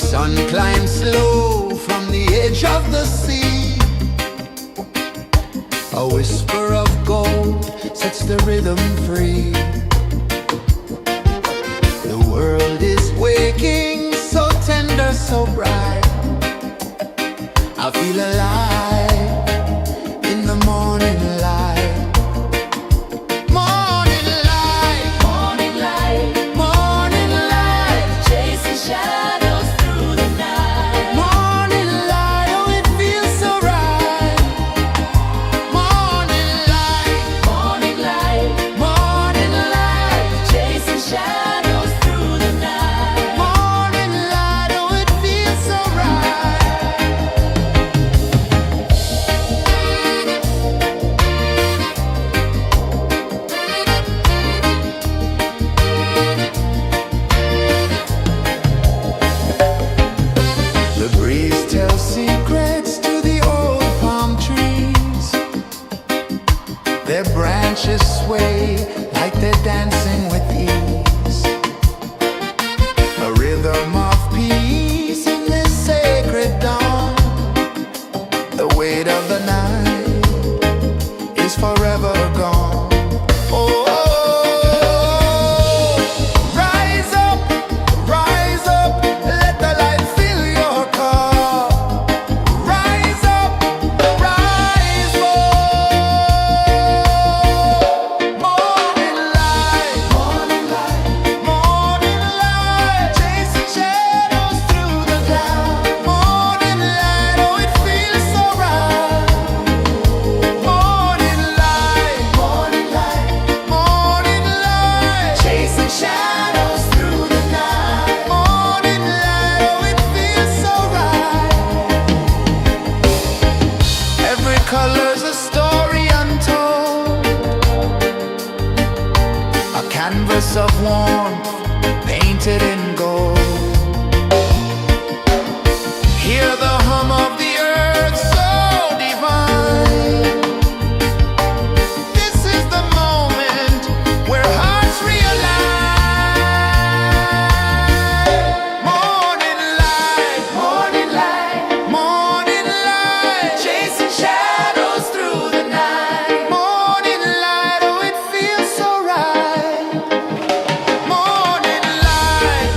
sun climbs slow from the edge of the sea. A whisper of gold sets the rhythm free. The world is waking, so tender, so bright. I feel alive in the morning light. Morning light, Morning light, morning light, chasing shadows through the night. morning light, oh it feels so right. Morning light, Morning light, morning light, chasing shadows through the night. morning light, oh it feels so right. The breeze tells secrets to the old palm trees. Their branches sway like they're dancing with ease. A rhythm of peace in this sacred dawn. The weight of the night is forever gone. Oh, rise up, let the light fill your cup. Rise up, rise up. Morning light, morning light, chasing shadows through the cloud. Morning light, oh it feels so right. Morning light, morning light, chasing shadows through the night. Morning light, oh it feels so right. Every color's a story untold, a canvas of warmth painted in gold. Hear the hum of the earth so divine. This is the moment where hearts realign. Morning light, morning light, chasing shadows through the night. Morning light, oh it feels so right. Morning light,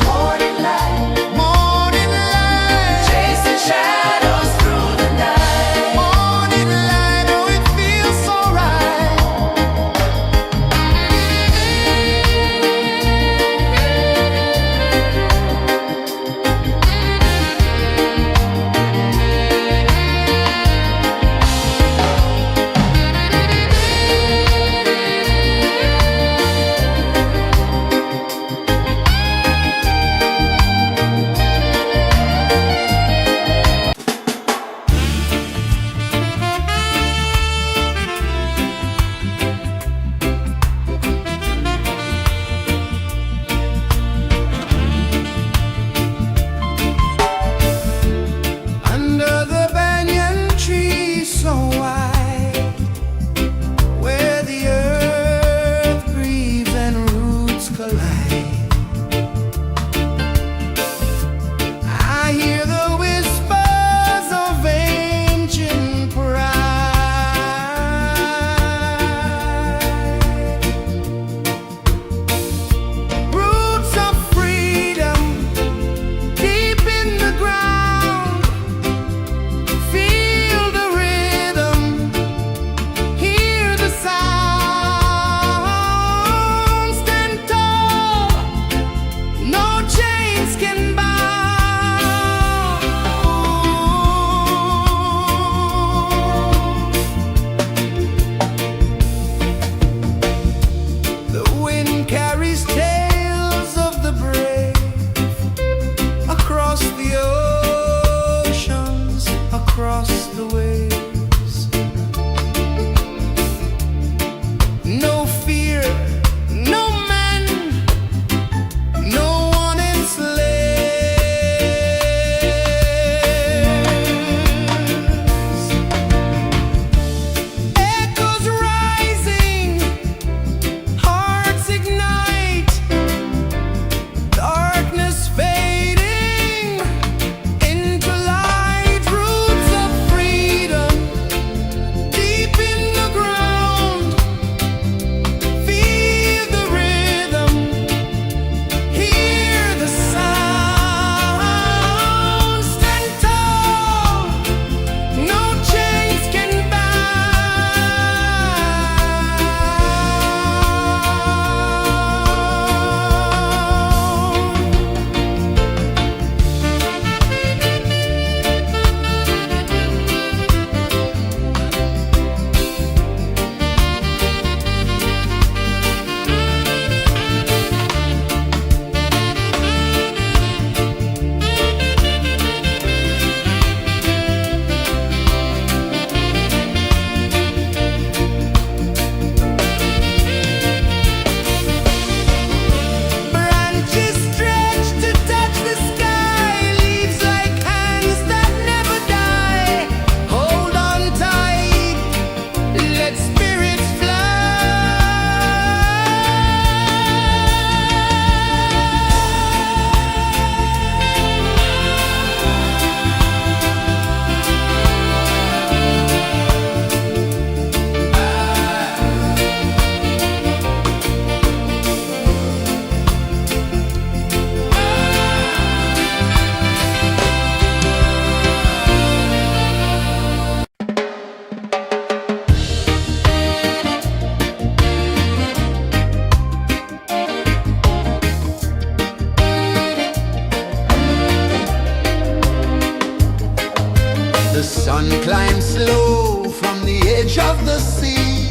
sun climbs slow from the edge of the sea.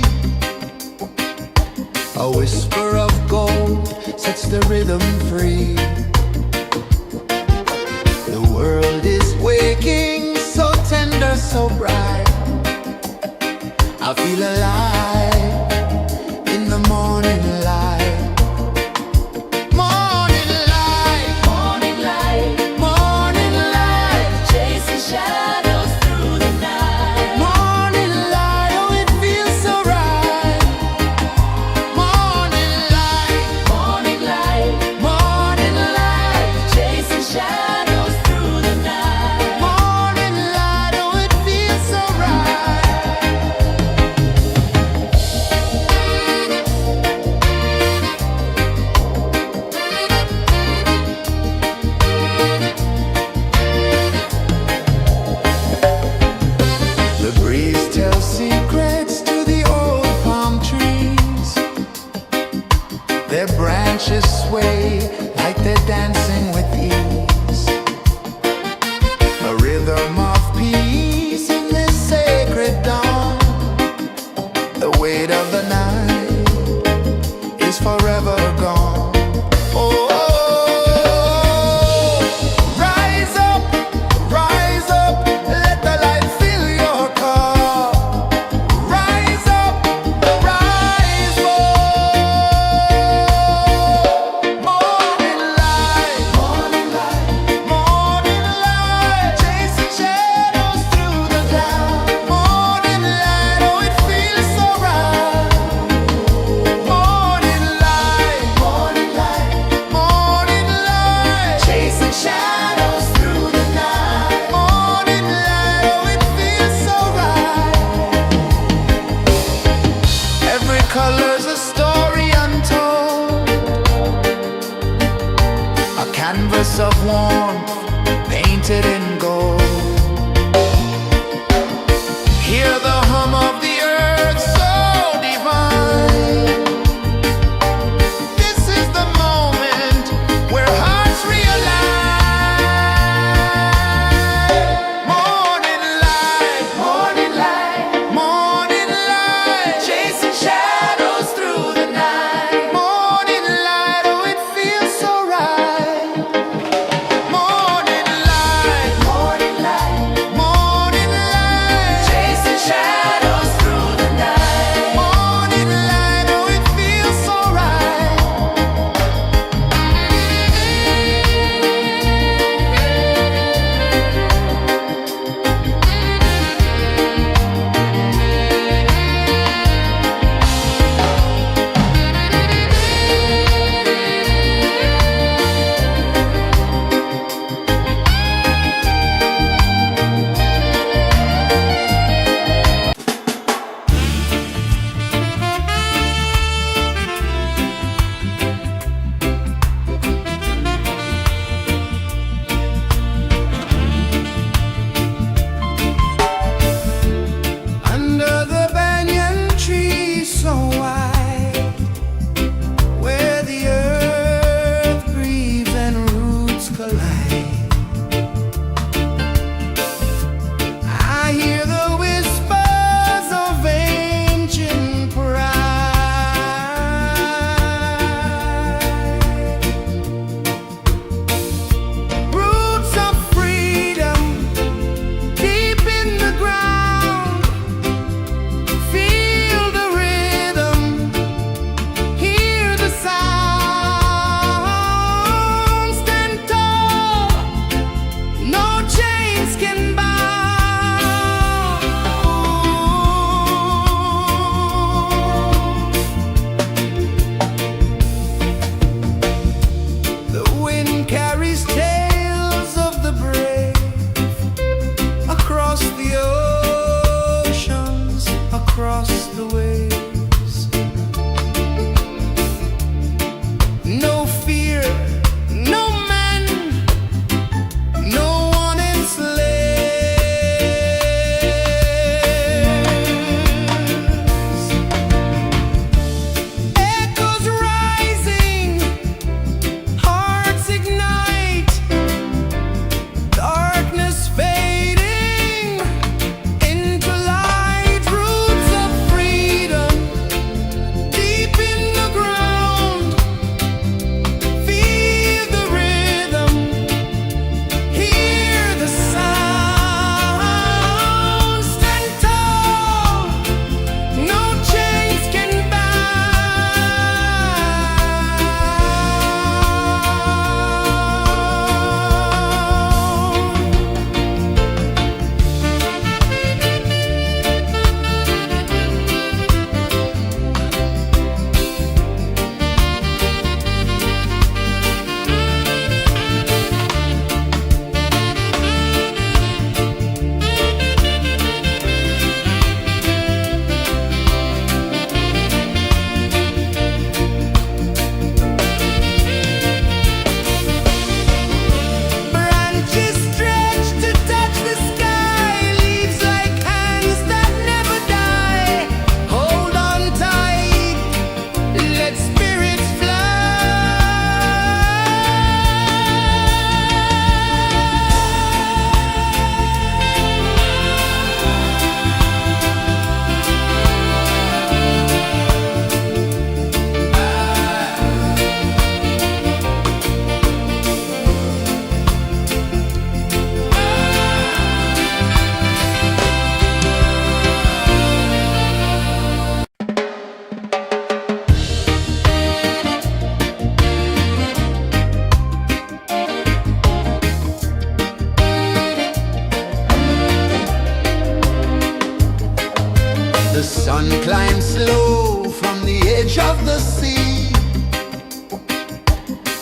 A whisper of gold sets the rhythm free. The world is waking, so tender, so bright. I feel alive in the morning light. Morning light, Morning light, morning light, chasing shadows through the night. morning light, oh it feels so right. Morning light, Morning light, morning light, chasing shadows through the night. morning light, oh it feels so right. The breeze tells secrets to the old palm trees. Their branches sway like they're dancing with ease. A rhythm of peace in this sacred dawn. The weight of the night is forever gone. Oh, rise up, let the light fill your cup. Rise up, rise up. Morning light, morning light, chasing shadows through the cloud. Morning light, oh it feels so right. Morning light, chasing shadows through the night. Morning light, oh it feels so right. Every color's a story untold, a canvas of warmth painted in gold. Hear the hum of the earth so divine. This is the moment where hearts realign. Morning light, morning light, chasing shadows through the night. Morning light, oh it feels so right. Morning light,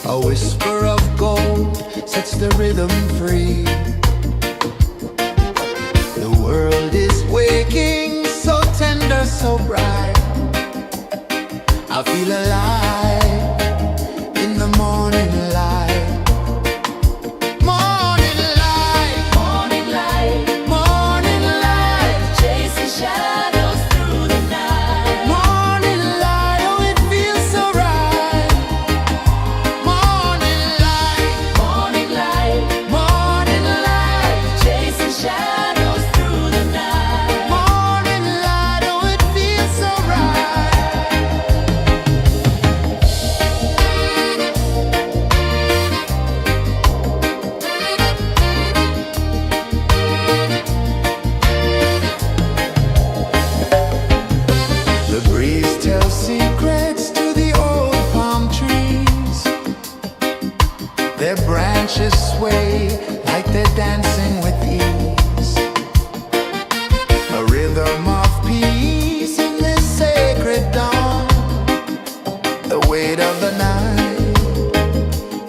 A whisper of gold sets the rhythm free. The world is waking, so tender, so bright. I feel alive in the morning light. Morning light, Morning light, morning light, chasing shadows through the night. morning light, oh it feels so right. Morning light, Morning light, morning light, chasing shadows through the night. morning light, oh it feels so right. The breeze tells secrets to the old palm trees. Their branches sway like they're dancing with ease. A rhythm of peace in this sacred dawn. The weight of the night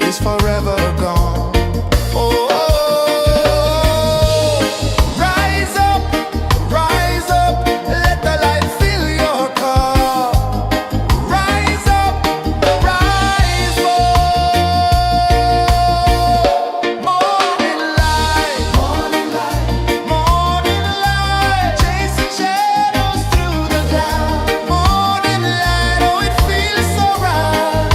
is forever gone. Oh, rise up, let the light fill your cup. Rise up, rise up. Morning light, morning light, morning light, chasing shadows through the cloud. Morning light, oh it feels so right.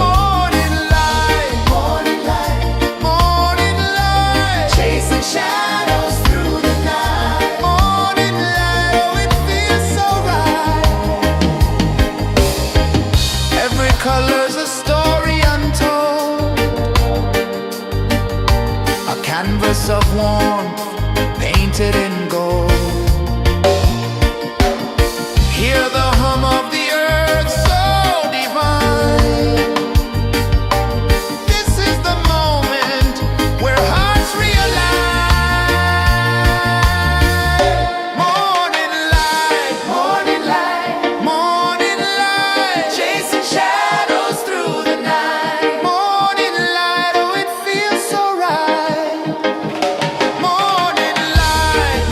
Morning light, morning light, morning light, chasing shadows through the night. Morning light, oh it feels so right. Every color's a story untold, a canvas of warmth painted in gold. Hear the hum of the earth so divine. This is the moment where hearts realign. Morning light, morning light, morning light, chasing shadows through the night. Morning light, oh it feels so right. Morning light,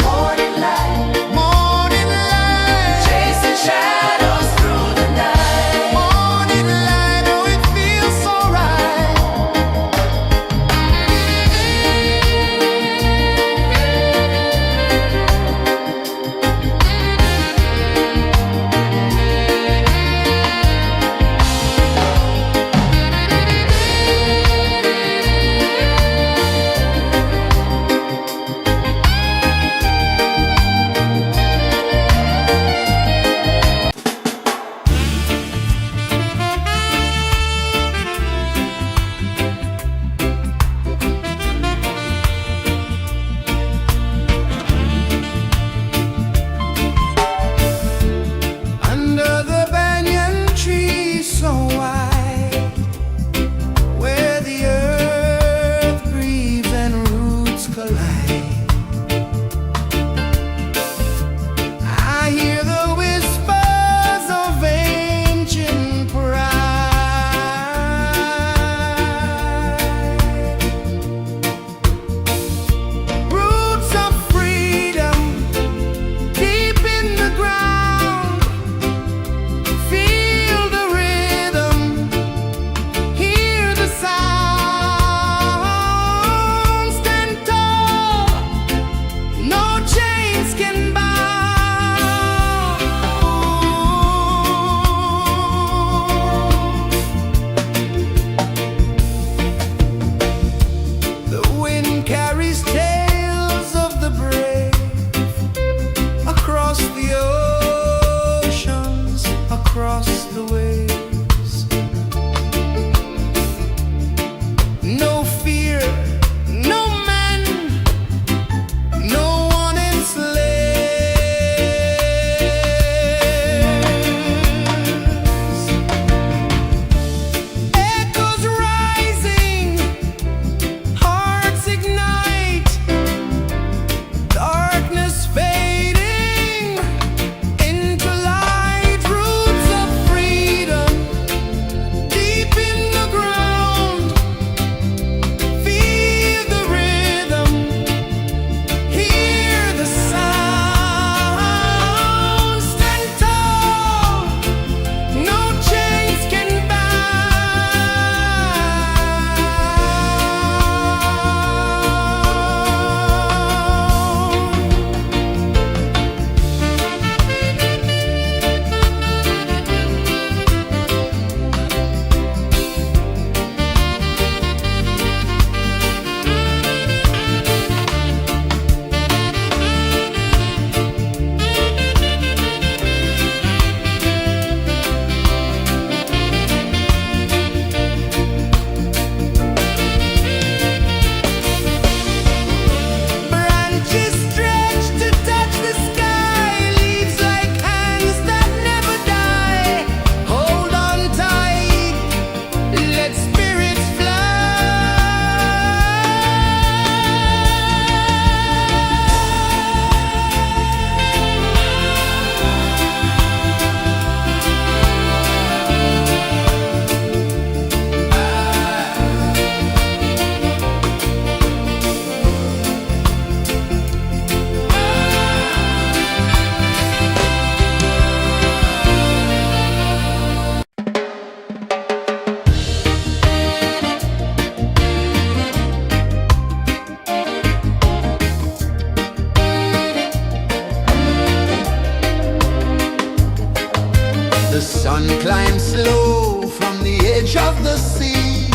of the sea.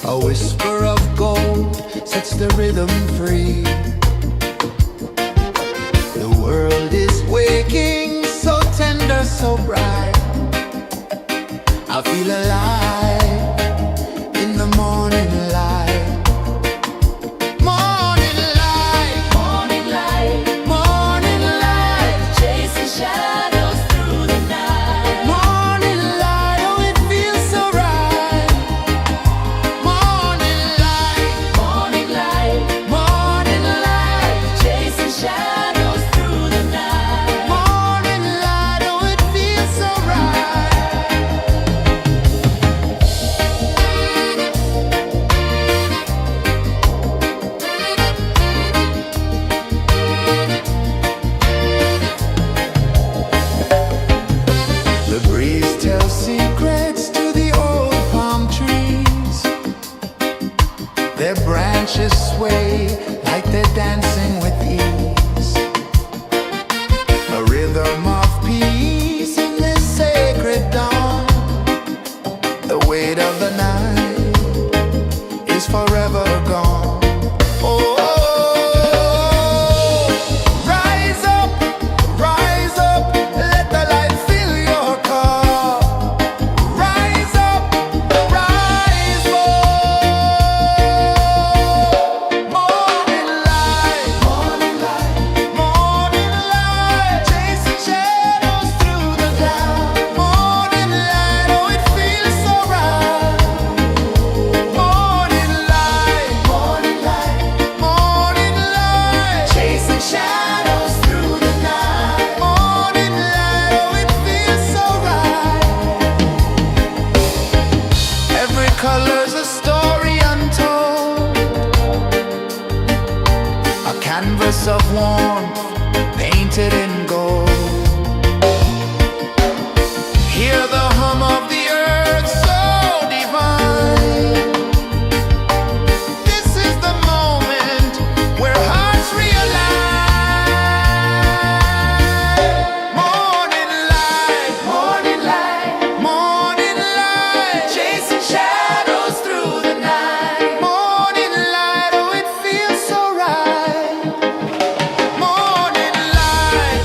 A whisper of gold sets the rhythm free. The world is waking, so tender, so bright. I feel alive in the morning light. Morning light, Morning light, morning light, chasing shadows through the night. morning light, oh it feels so right. Morning light, Morning light, morning light, chasing shadows through the night. morning light, oh it feels so right. The breeze tells secrets to the old palm trees. Their branches sway like they're dancing with ease. A rhythm of peace in this sacred dawn. The weight of the night is forever gone. Oh, rise up, let the light fill your cup. Rise up, rise up. Morning light, morning light, morning light, chasing shadows through the cloud. Morning light, oh it feels so right. Morning light, morning light, morning light, chasing shadows through the night. Morning light, oh it feels so right. Every color's a story untold, a canvas of warmth painted in gold. Hear the hum of the earth so divine. This is the moment where hearts realign. Morning light, morning light, morning light, chasing shadows through the night. Morning light, oh it feels so right. Morning light,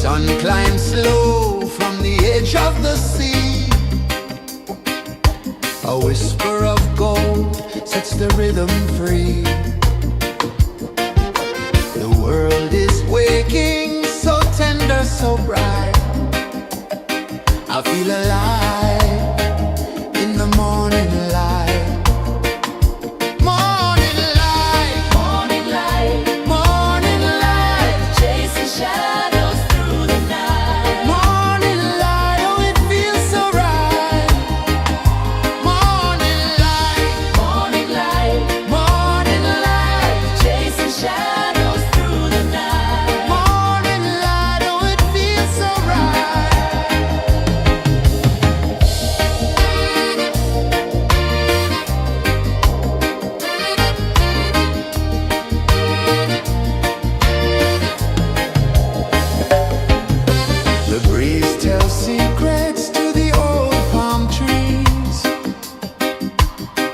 sun climbs slow from the edge of the sea. A whisper of gold sets the rhythm free. The world is waking, so tender, so bright. I feel alive in the morning light. Morning light, Morning light, morning light, chasing shadows through the night. morning light, oh it feels so right. Morning light, Morning light, morning light, chasing shadows through the night. morning light, oh it feels so right. The breeze tells secrets to the old palm trees.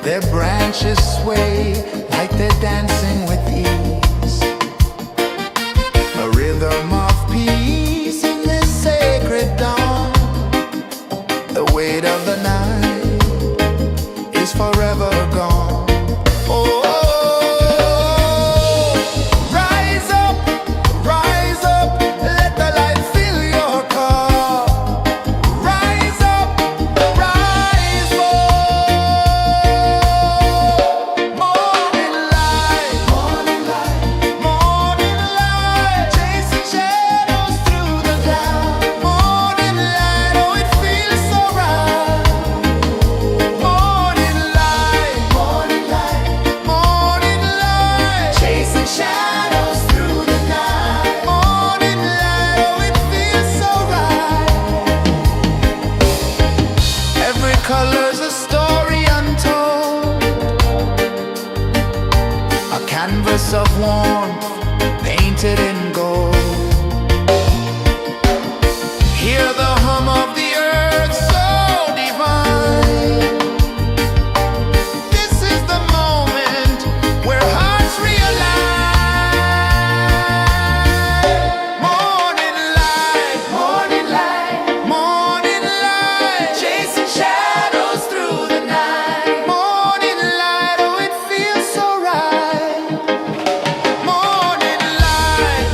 Their branches sway like they're dancing with ease. A rhythm of peace in this sacred dawn. The weight of the night is forever gone. Oh, rise up, let the light fill your car. Rise up, rise more. Morning light, morning light, morning light, chasing shadows through the cloud. Morning light, oh it feels so right. Morning light, morning light, morning light, chasing shadows through the night. Morning light, oh it feels so right. Every color's a story untold, a canvas of warmth painted in gold. Hear the hum of the earth so divine. This is the moment where hearts realign. Morning light, morning light, morning light, chasing shadows through the night. Morning light, oh it feels so right. Morning light,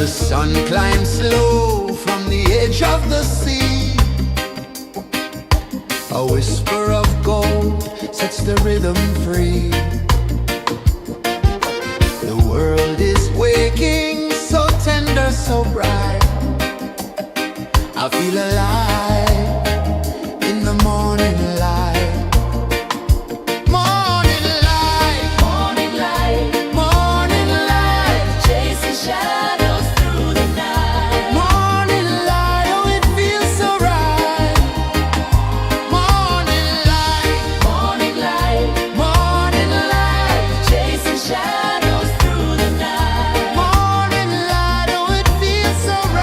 The sun climbs slow from the edge of the sea. A whisper of gold sets the rhythm free. The world is waking, so tender, so bright. I feel alive in the morning light. Morning light, Morning light, morning light, chasing shadows through the night. morning light, oh it feels so right. Morning light, Morning light, morning light, chasing shadows through the night. morning light, oh it feels so right.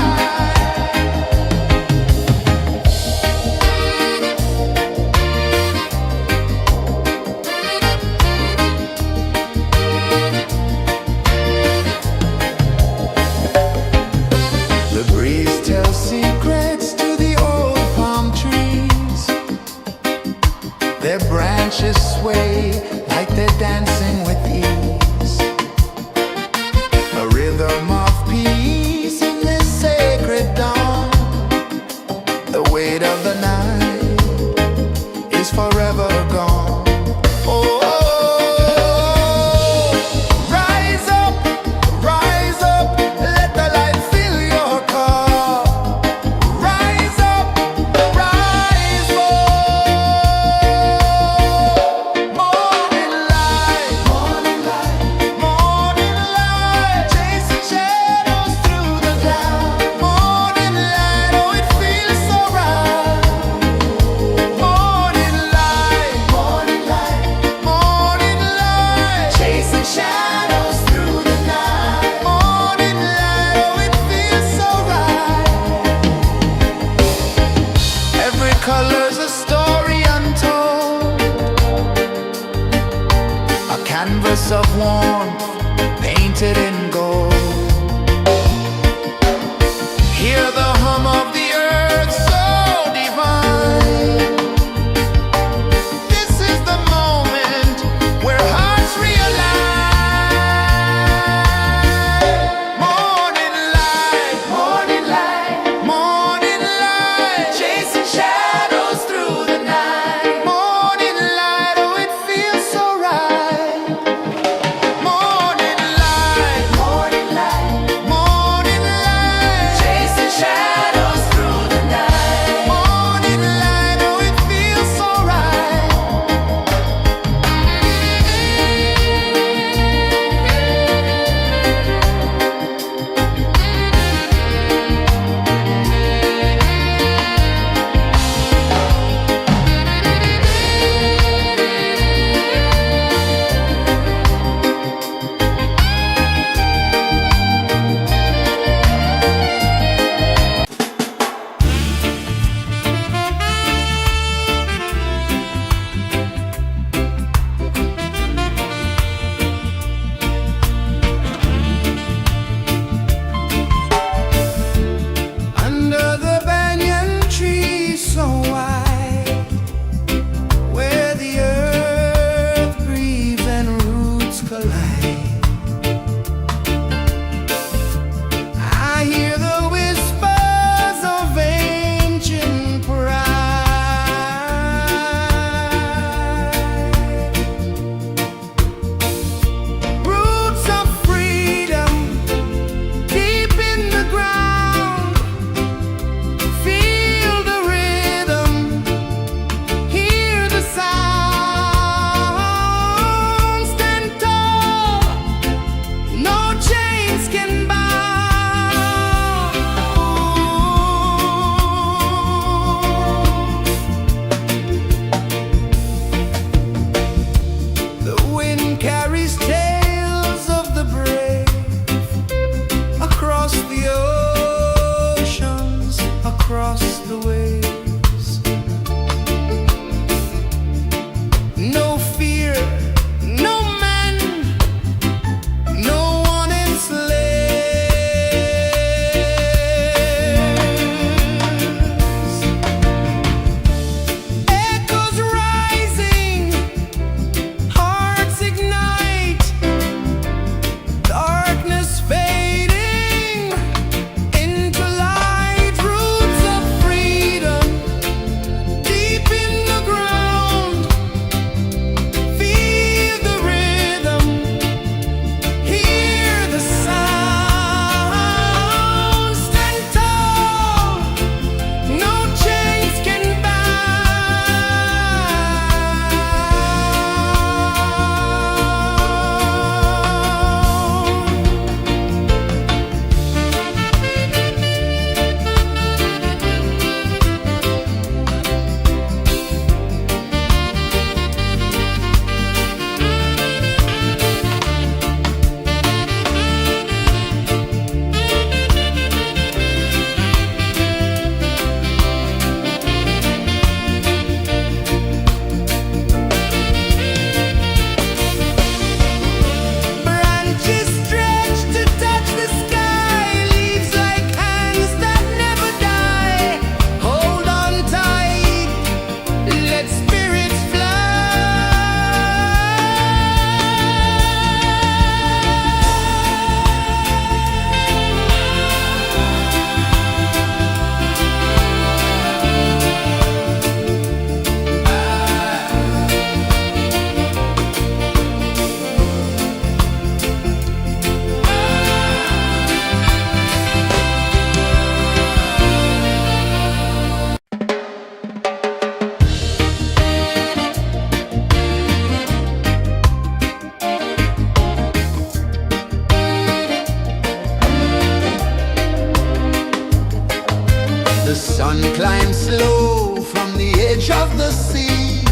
The sun climbs slow from the edge of the sea.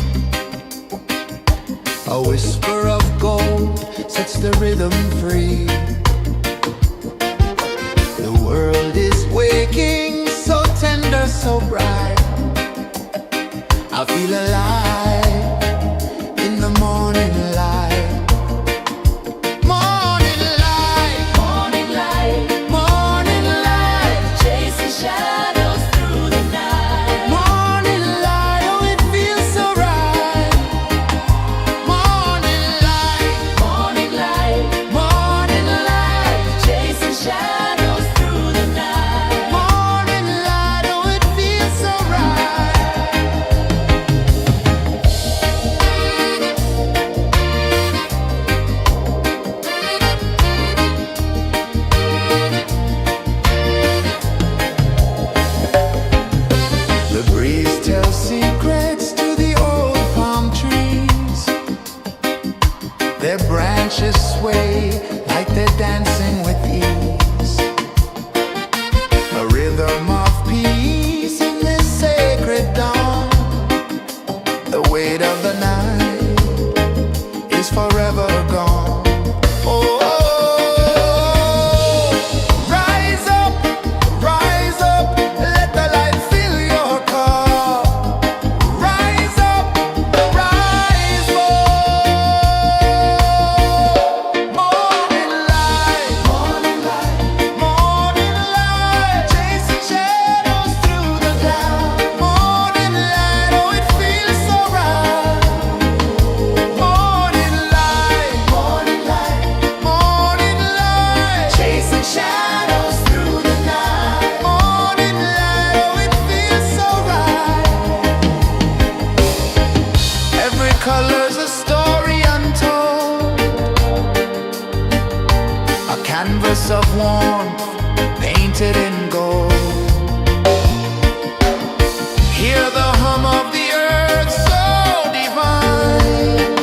A whisper of gold sets the rhythm free. The world is waking, so tender, so bright. I feel alive in the morning light. Morning light, Morning light, morning light, chasing shadows through the night. morning light, oh it feels so right. Morning light, Morning light, morning light, chasing shadows through the night. morning light, oh it feels so right. The breeze tells secrets to the old palm trees. Their branches sway like they're dancing with ease. A rhythm of peace in this sacred dawn. The weight of the night is forever gone. Oh, rise up, let the light fill your cup. Rise up, rise up. Morning light, morning light, chasing shadows through the cloud. Morning light, oh it feels so right. Morning light, chasing shadows through the night. Morning light, oh it feels so right. Every color's a story untold, a canvas of warmth painted in gold. Hear the hum of the earth so divine.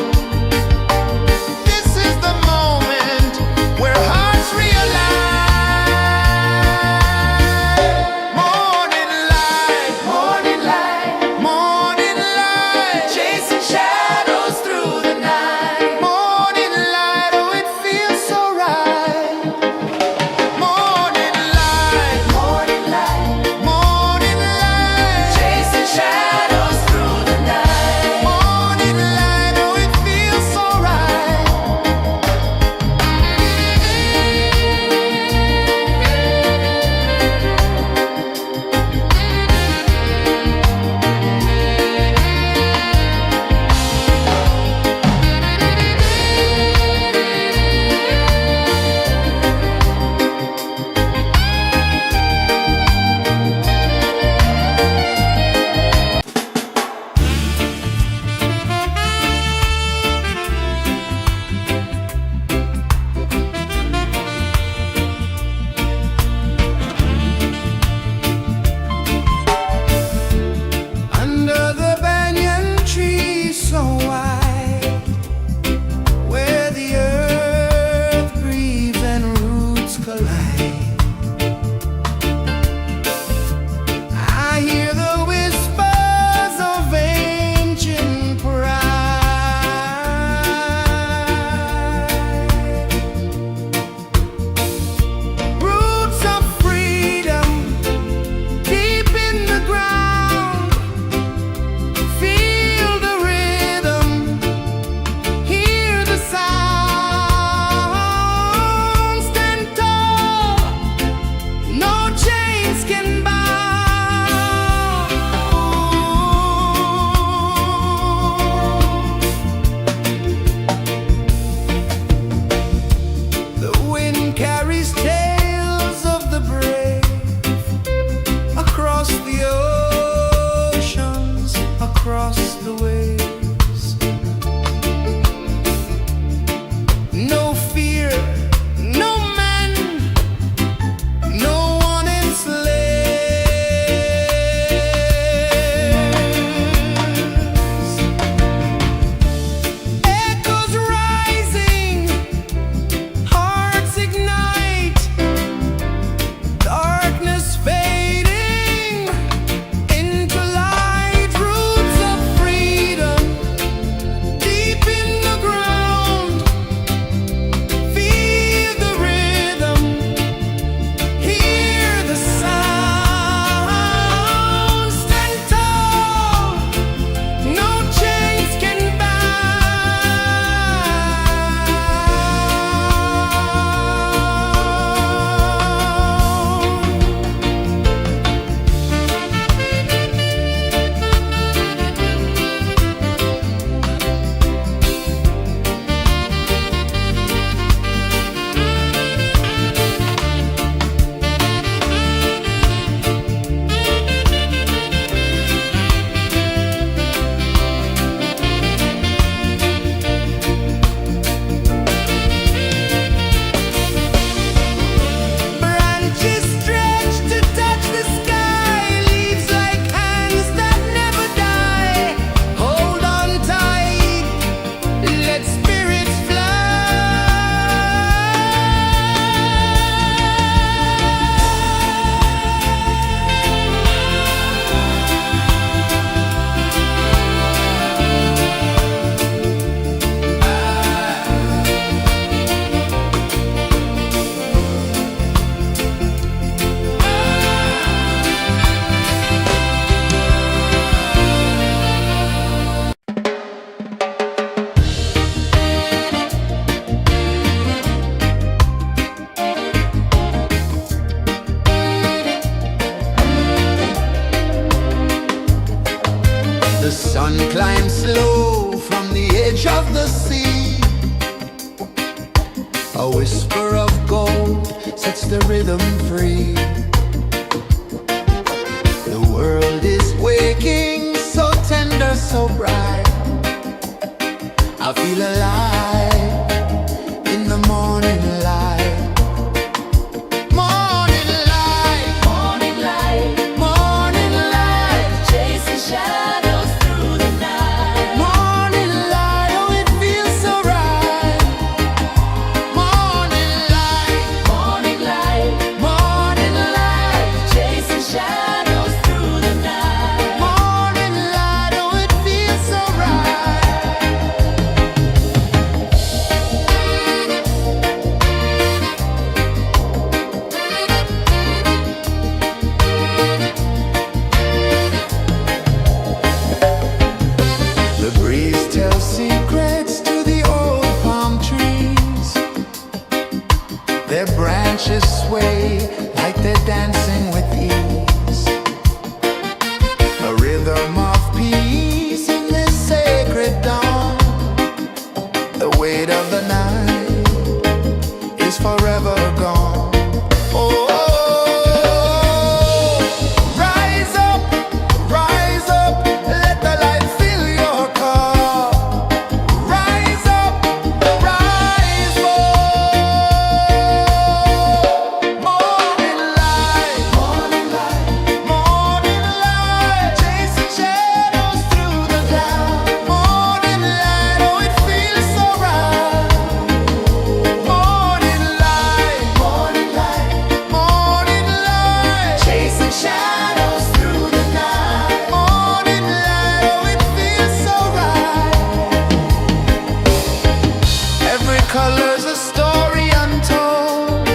This is the moment where hearts realign. Morning light, morning light, chasing shadows through the night. Morning light, oh it feels so right. Morning light, Sun climbs slow from the edge of the sea. A whisper of gold sets the rhythm free. The world is waking, so tender, so bright. I feel alive in the morning light. Morning light, Morning light, morning light, chasing shadows through the night. morning light, oh it feels so right. Morning light, Morning light, morning light, chasing shadows through the night. morning light, oh it feels so right. The breeze tells secrets to the old palm trees. Their branches sway like they're dancing with ease. A rhythm of peace in this sacred dawn. The weight of the night is forever gone. Oh, rise up, let the light fill your cup. Rise up, rise up. Morning light, morning light, morning light, chasing shadows through the cloud. Morning light, oh it feels so right. Morning light, morning light, morning light, chasing shadows through the night. Morning light, oh it feels so right. Every color's a story untold,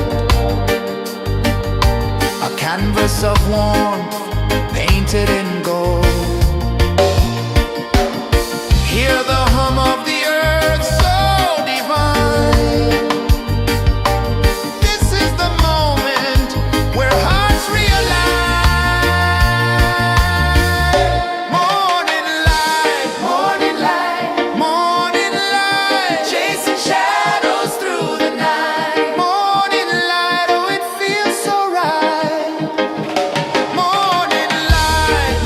a canvas of warmth painted in gold. Hear the hum of the earth so divine. This is the moment where hearts realign. Morning light, morning light, morning light, chasing shadows through the night. Morning light, oh it feels so right. Morning light,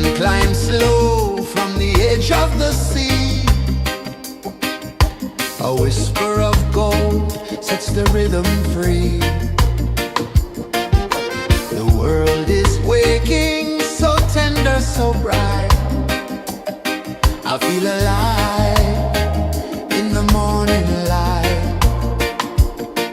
sun climbs slow from the edge of the sea. A whisper of gold sets the rhythm free. The world is waking, so tender, so bright. I feel alive in the morning light.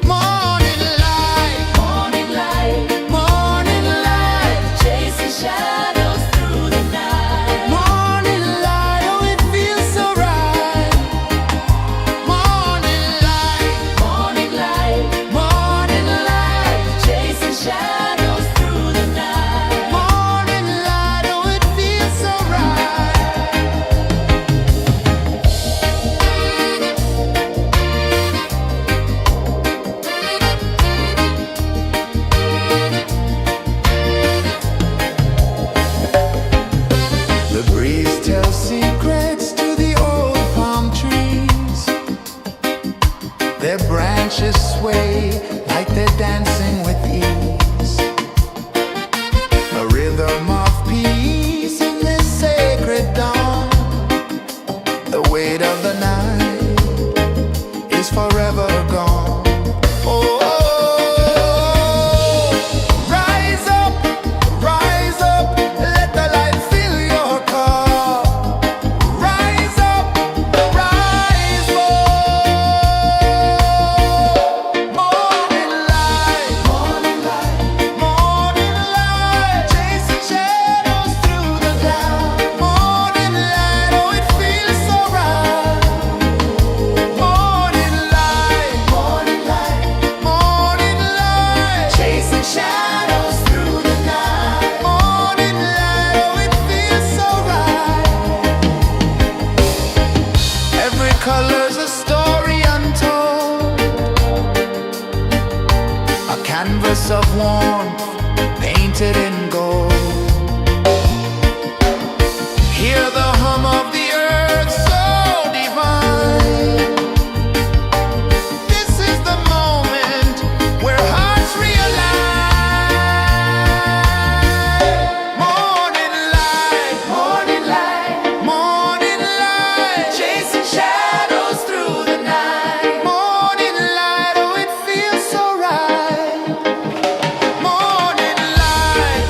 Morning light, Morning light, morning light, chasing shadows through the night. morning light, oh it feels so right. Morning light, Morning light, morning light, chasing shadows through the night. morning light, oh it feels so right. The breeze tells secrets to the old palm trees. Their branches sway like they're dancing with ease. A rhythm of peace in this sacred dawn. The weight of the night is forever gone. Oh, rise up, let the light fill your cup. Rise up, rise up. Morning light, morning light, chasing shadows through the cloud. Morning light, oh it feels so right. Morning light, chasing shadows through the night. Morning light, oh it feels so right. Every color's a story untold, a canvas of warmth painted in gold. Hear the hum of the earth so divine. This is the moment where hearts realign. Morning light, morning light, chasing shadows through the night. Morning light, oh it feels so right. Morning light,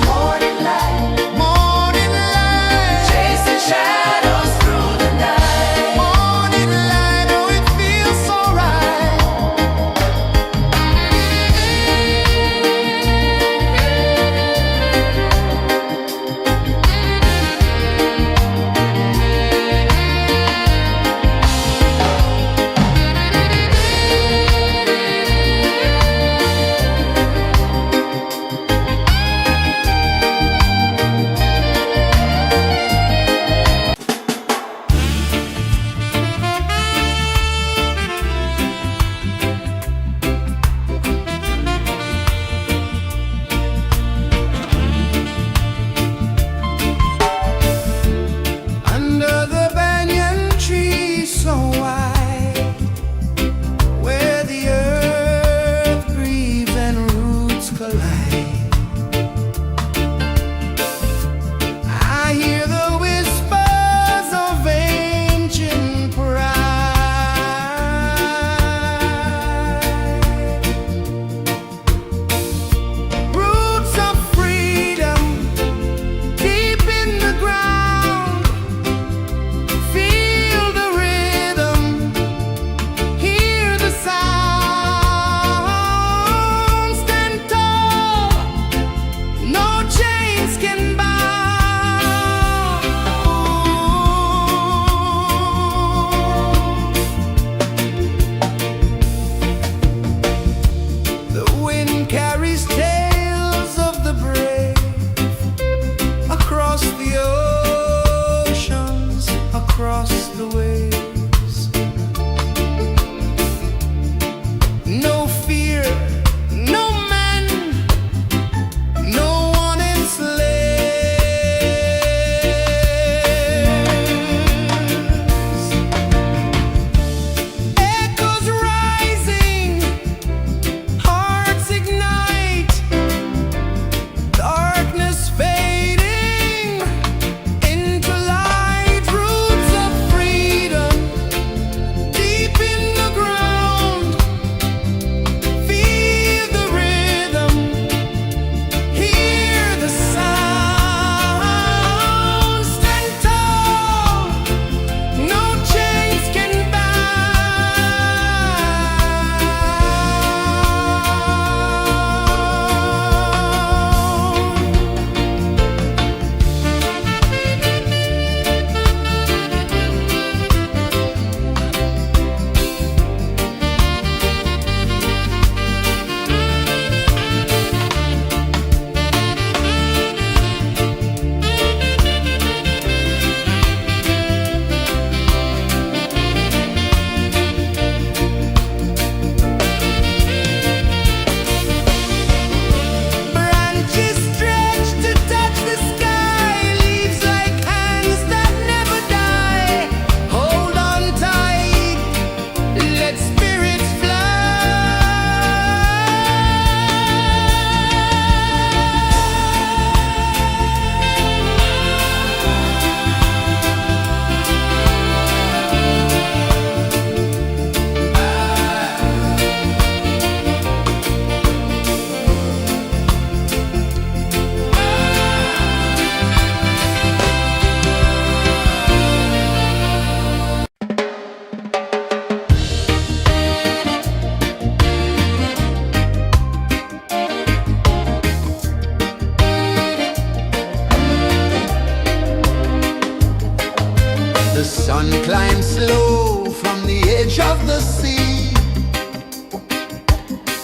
change of the sea.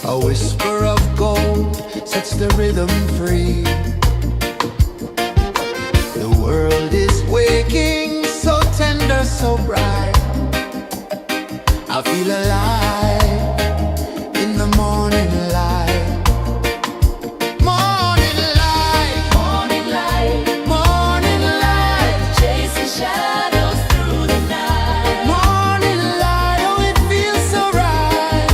A whisper of gold sets the rhythm free. The world is waking, so tender, so bright. I feel alive in the morning light. Morning light, Morning light, morning light, chasing shadows through the night. morning light, oh it feels so right.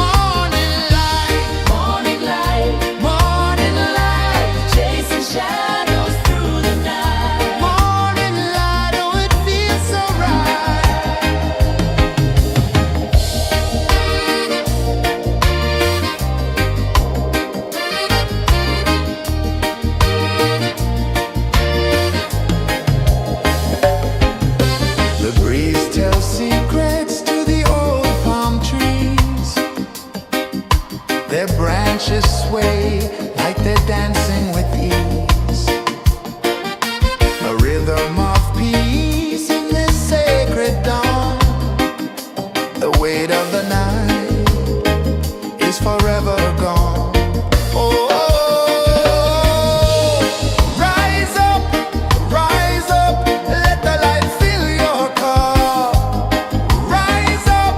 Morning light, Morning light, morning light, chasing shadows through the night. morning light, oh it feels so right. The breeze tells secrets to the old palm trees. Their branches sway like they're dancing with ease. A rhythm of peace in this sacred dawn. The weight of the night is forever gone. Oh, rise up, let the light fill your cup. Rise up,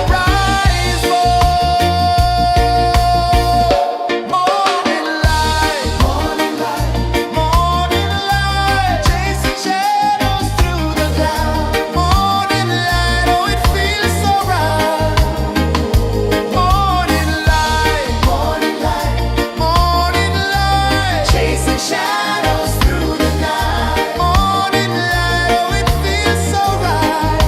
rise up. Morning light, morning light, morning light, chasing shadows through the cloud. Morning light, oh it feels so right. Morning light, morning light, morning light, chasing shadows through the night. Morning light, oh it feels so right.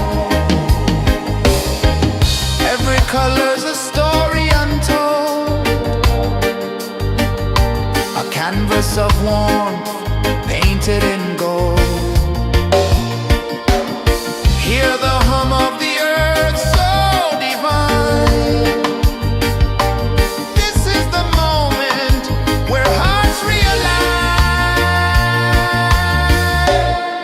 Every color's a story untold, a canvas of warmth painted in gold. Hear the hum of the earth so divine. This is the moment where hearts realign.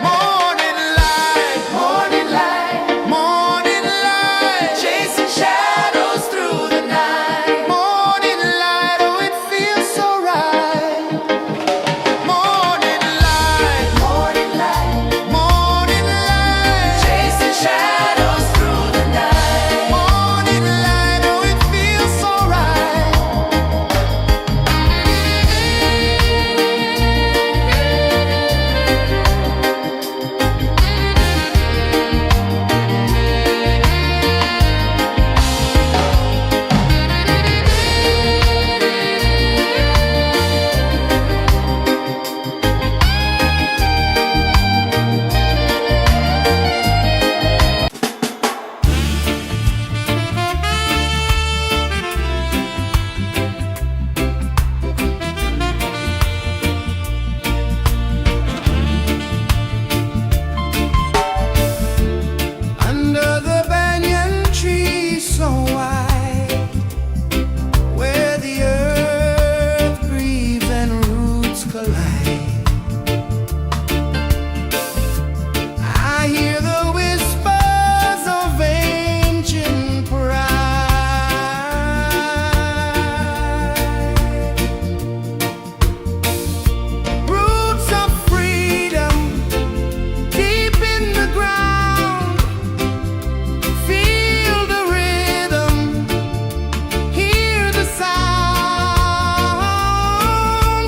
Morning light, morning light, morning light, chasing shadows through the night. Morning light, oh it feels so right. Morning light, morning light, morning light, chasing shadows through the night. Morning light, oh it feels so right. Under the banyan tree so wide, where the earth breathes and roots collide, I hear the whispers of ancient pride. Roots of freedom deep in the ground. Feel the rhythm, hear the sound.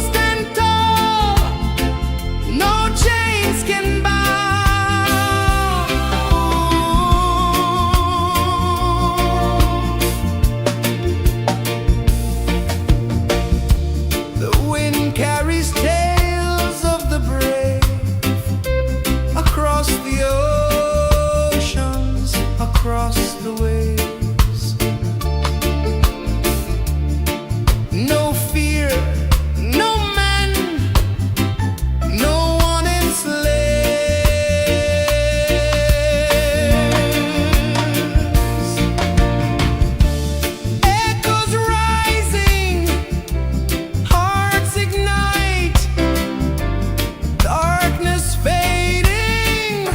Stand tall, no chains can bound. The wind carries tales of the brave across the oceans, across the waves. No fear, no man, no one enslaves. Echoes rising, hearts ignite, darkness fading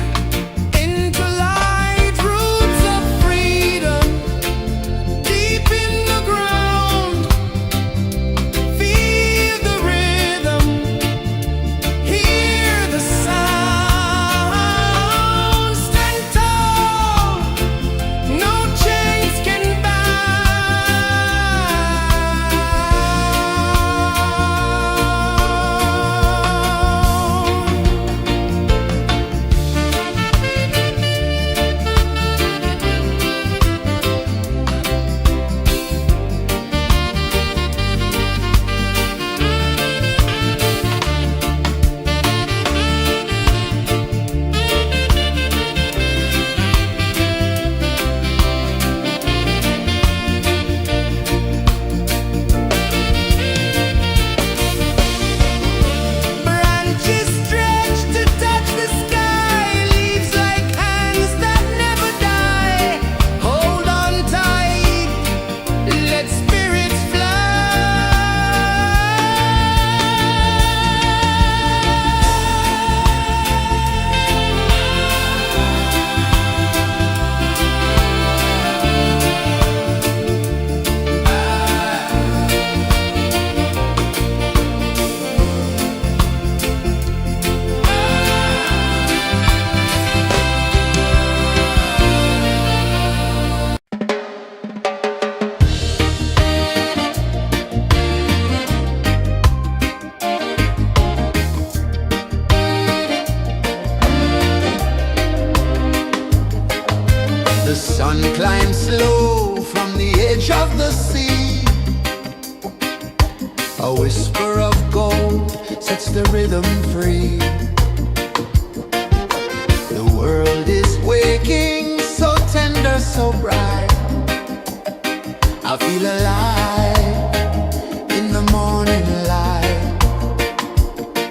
into light. Roots climb slow from the edge of the sea. A whisper of gold sets the rhythm free. The world is waking, so tender, so bright. I feel alive in the morning light.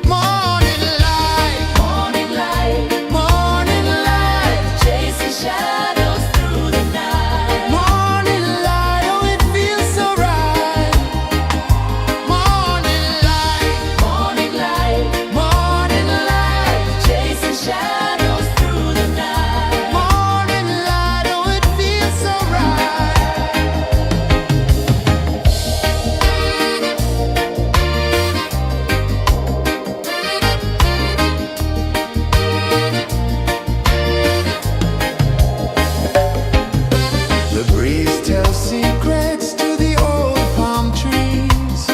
Morning light, Morning light, morning light, chasing shadows through the night. morning light, oh it feels so right. Morning light, Morning light, morning light, chasing shadows through the night. morning light, oh it feels so right. The breeze tells secrets to the old palm trees.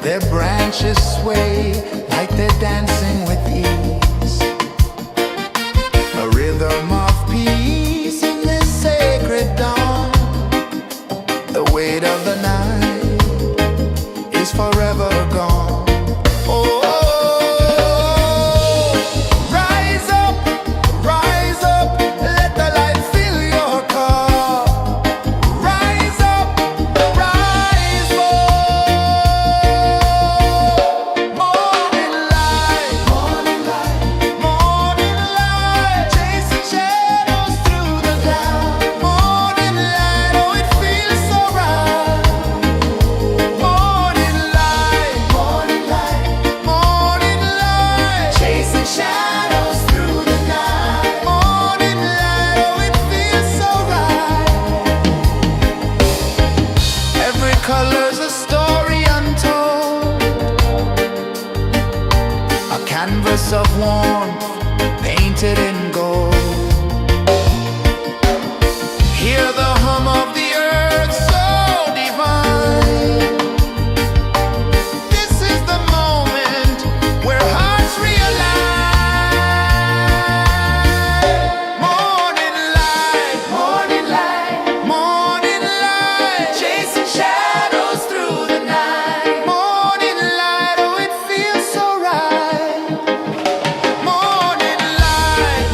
Their branches sway like they're dancing with ease. A rhythm of peace in this sacred dawn. The weight of the night is forever gone. Oh, rise up, let the light fill your cup. Rise up, rise more. Morning light, morning light, chasing shadows through the cloud. Morning light, oh it feels so right. Morning light, morning light, chasing shadows through the night. Morning light, oh it feels so right. Every color's a story untold, a canvas of warmth painted in gold. Hear the hum of the earth so divine. This is the moment where hearts realign. Morning light, morning light, chasing shadows through the night. Morning light, oh it feels so right. Morning light,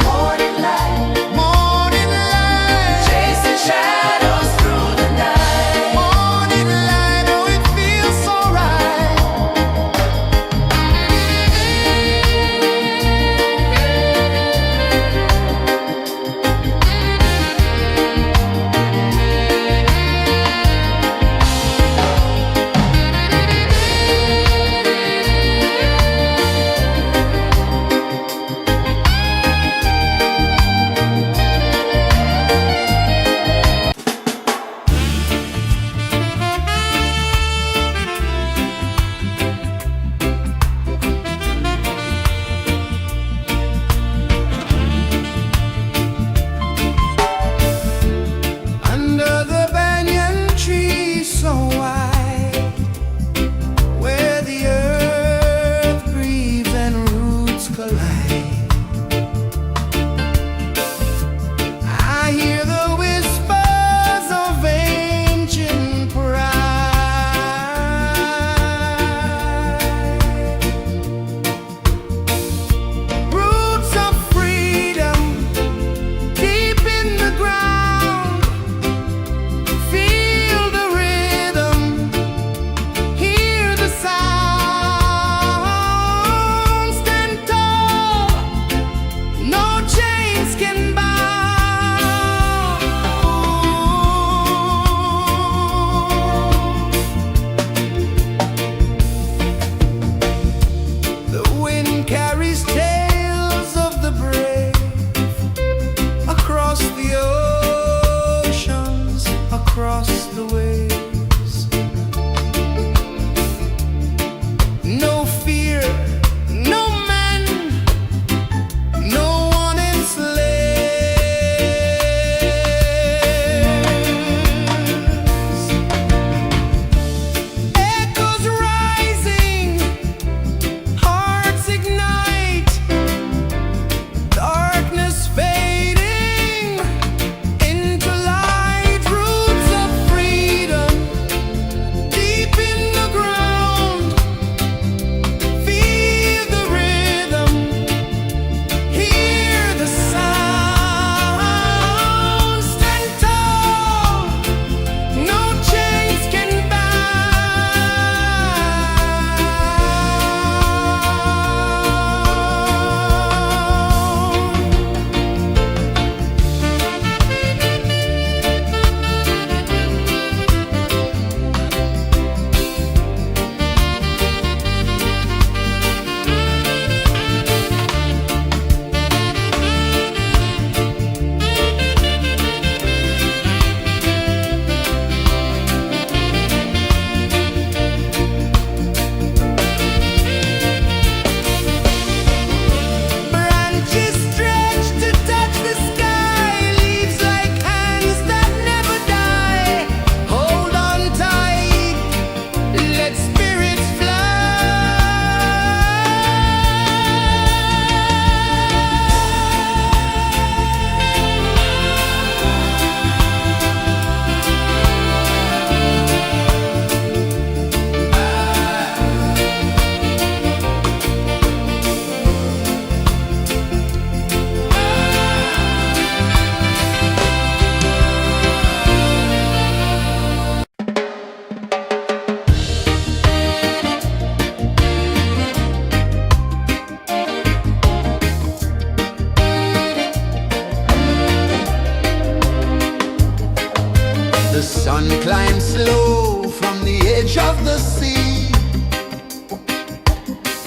The sun climbs slow from the edge of the sea.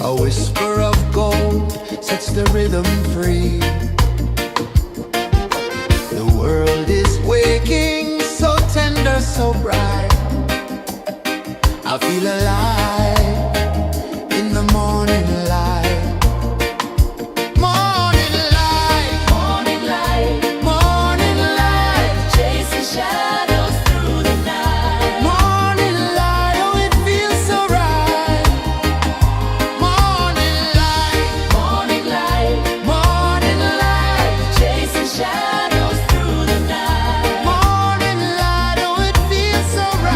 A whisper of gold sets the rhythm free. The world is waking, so tender, so bright. I feel alive in the morning light. Morning light, Morning light, morning light, chasing shadows through the night. morning light, oh it feels so right. Morning light, Morning light, morning light, chasing shadows through the night. morning light, oh it feels so right.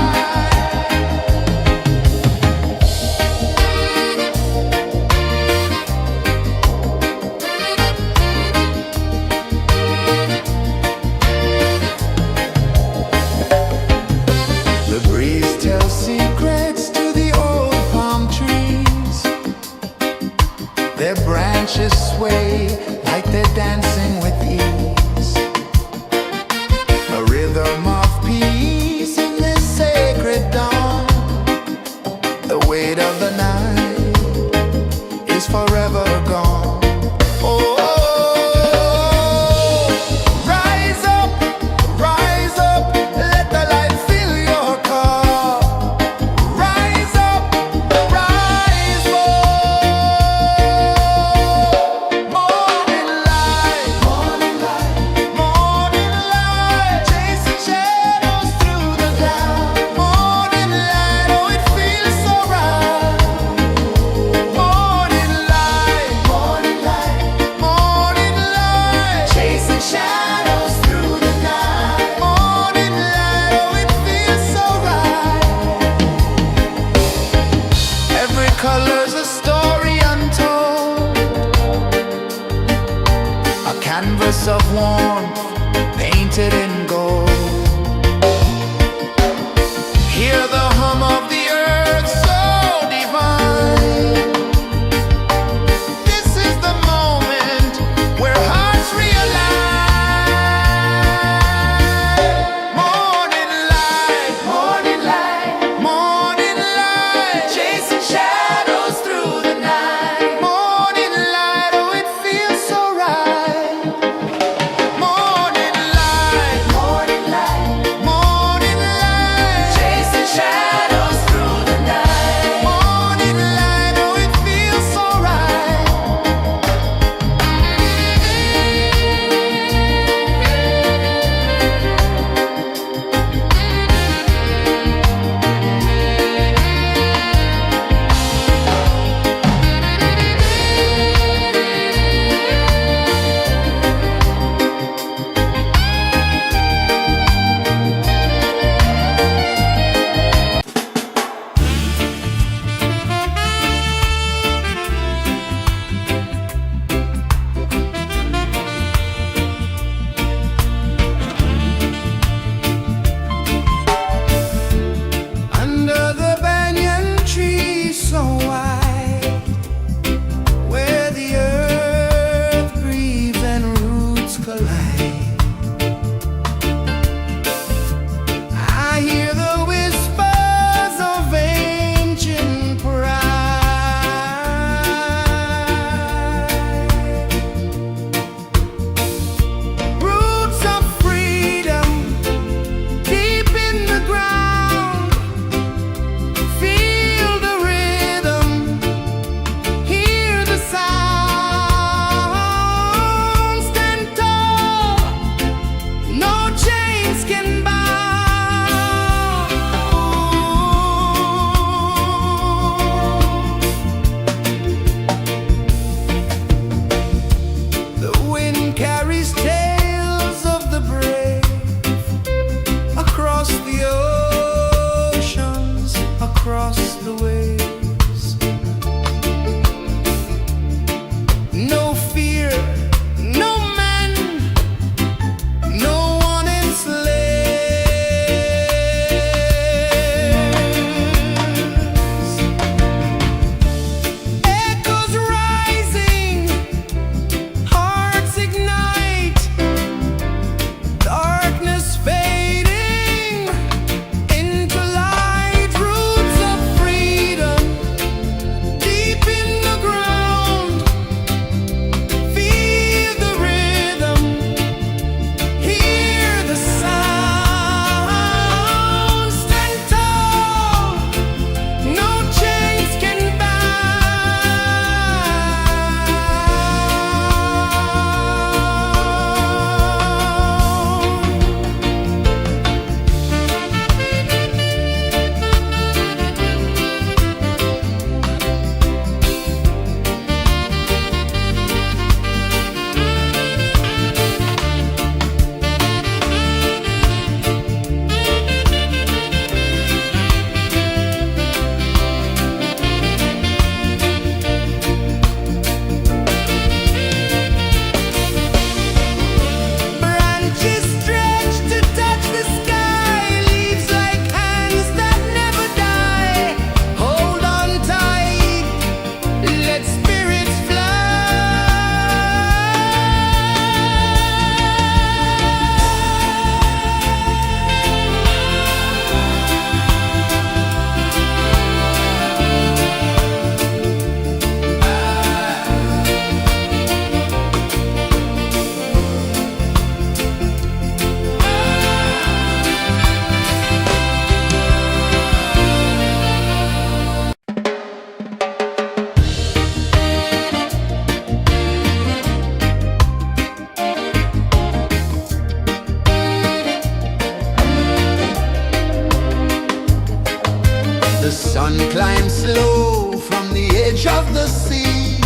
the sea.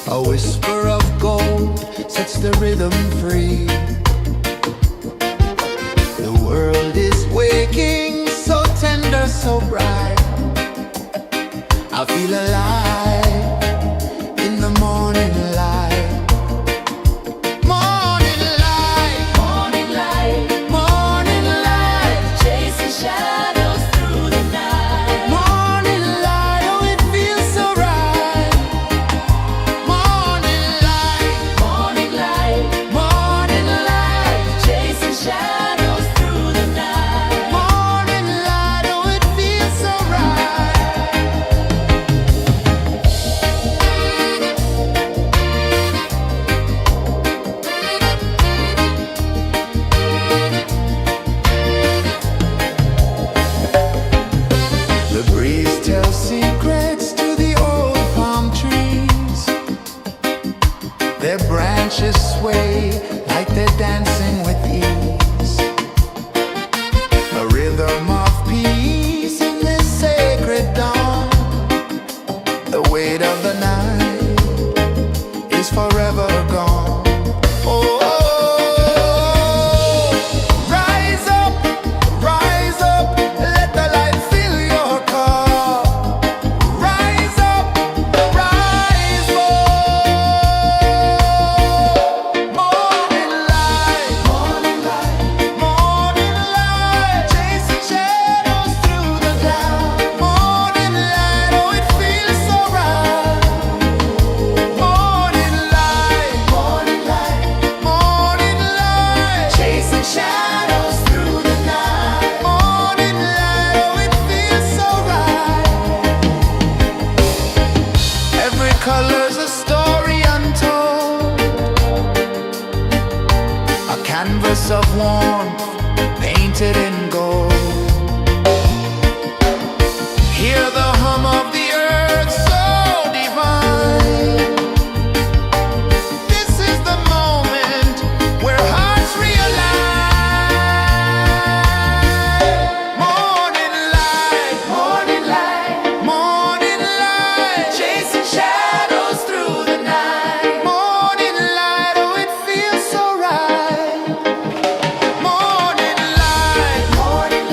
A whisper of gold sets the rhythm free. The world is waking, so tender, so bright. I feel alive in the morning light. Morning light, Morning light, morning light, chasing shadows through the night. morning light, oh it feels so right. Morning light, Morning light, morning light, chasing shadows through the night. morning light, oh it feels so right. The breeze tells secrets to the old palm trees. Their branches sway like they're dancing with ease. A rhythm of peace in this sacred dawn. The weight of the night is forever gone. Oh, rise up, let the light fill your car. Rise up, rise up. Morning light, morning light, morning light, chasing shadows through the cloud. Morning light, oh it feels so right. Morning light, morning light, morning light, chasing shadows through the night. Morning light, oh it feels so right. Every color's a story untold, a canvas of warmth painted in gold. Hear the hum of the earth so divine. This is the moment where hearts realign. Morning light, morning light, morning light, chasing shadows through the night. Morning light, oh it feels so right. Morning light, morning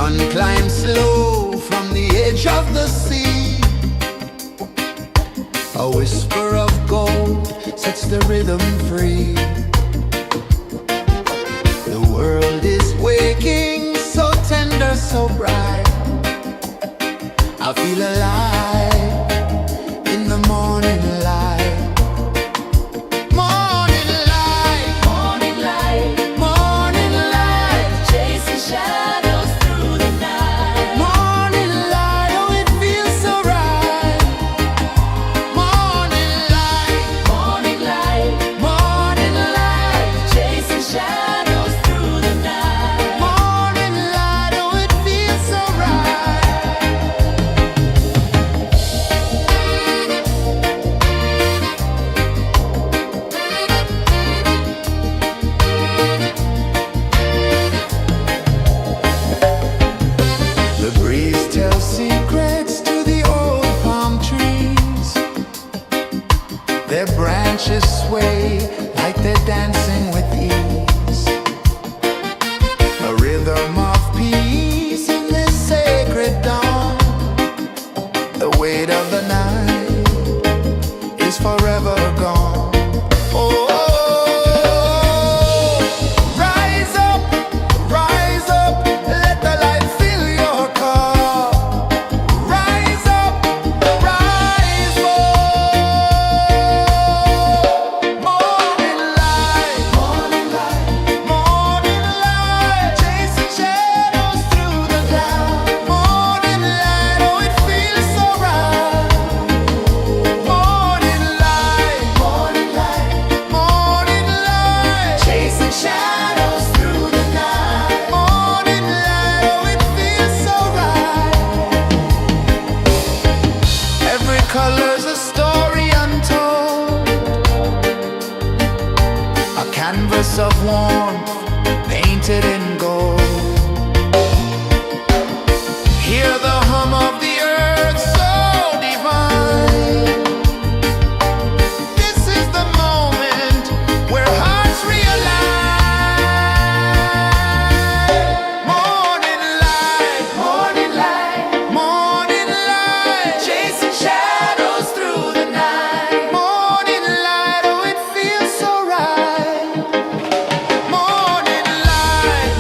sun climbs slow from the edge of the sea. A whisper of gold sets the rhythm free. The world is waking, so tender, so bright. I feel alive in the morning light. Morning light, Morning light, morning light, chasing shadows through the night. morning light, oh it feels so right. Morning light, Morning light, morning light, chasing shadows through the night. morning light, oh it feels so right. The breeze tells secrets to the old palm trees. Their branches sway like they're dancing with ease. A rhythm of peace in this sacred dawn. The weight of the night is forever gone. Oh, rise up, let the light fill your cup. Rise up, rise up. Morning light, morning light, morning light, chasing shadows through the cloud. Morning light, oh it feels so right. Morning light, morning light, morning light, chasing shadows through the night. Morning light, oh it feels so right. Every color's a story untold, a canvas of warmth painted in gold. Hear the hum of the earth so divine. This is the moment where hearts realign. Morning light, morning light, morning light, chasing shadows through the night. Morning light, oh it feels so right. Morning light,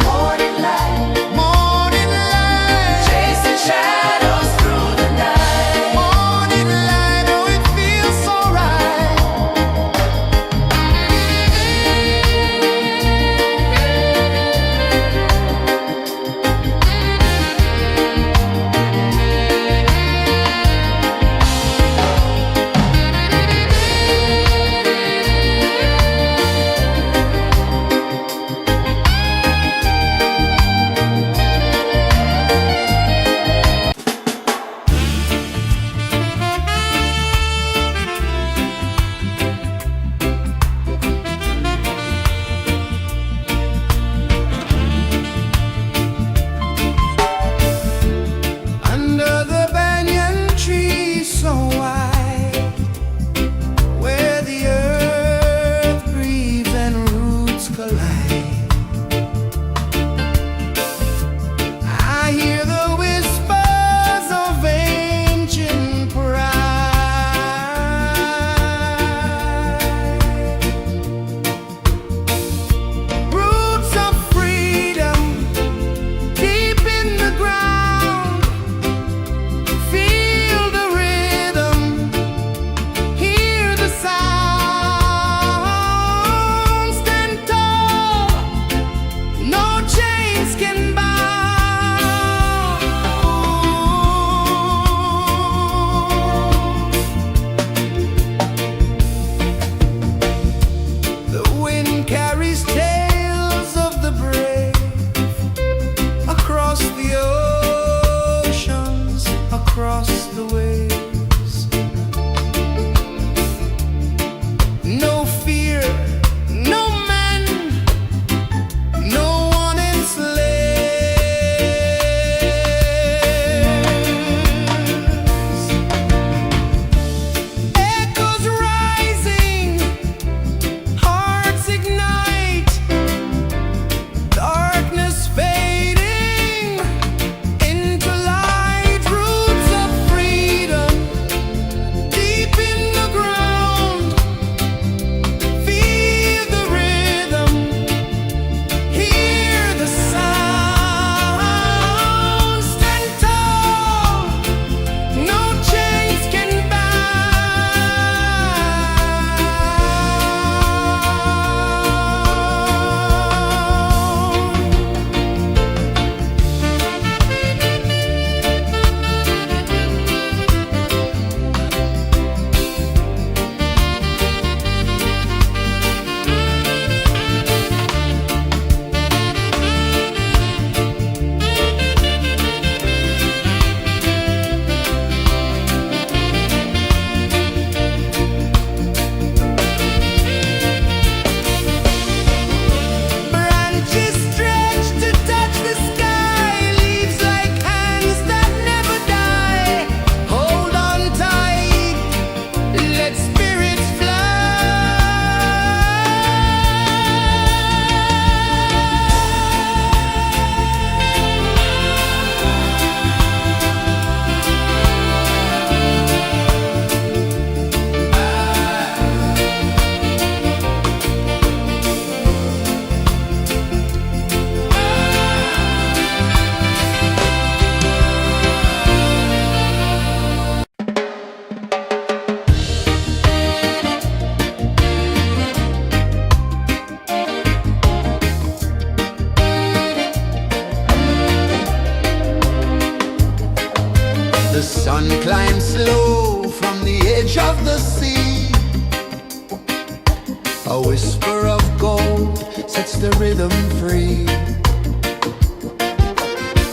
A whisper of gold sets the rhythm free.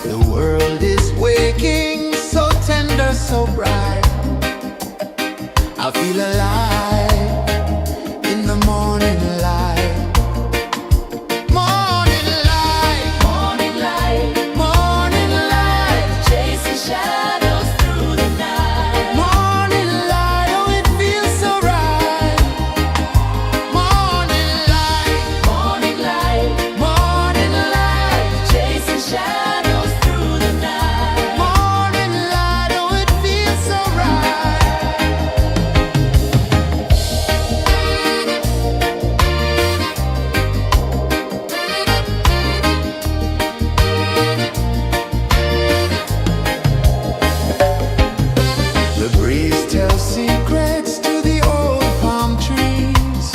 The world is waking, so tender, so bright. I feel alive in the morning light. Morning light, Morning light, morning light, chasing shadows through the night. morning light, oh it feels so right. Morning light, Morning light, morning light, chasing shadows through the night. morning light, oh it feels so right. The breeze tells secrets to the old palm trees.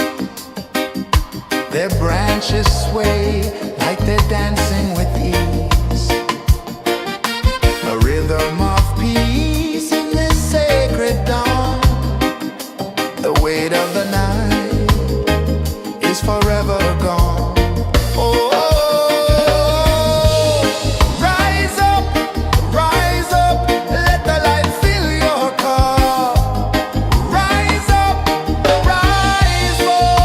Their branches sway like they're dancing with ease. A rhythm of peace in this sacred dawn. The weight of the night is forever gone. Oh, rise up, let the light fill your cup. Rise up, rise up.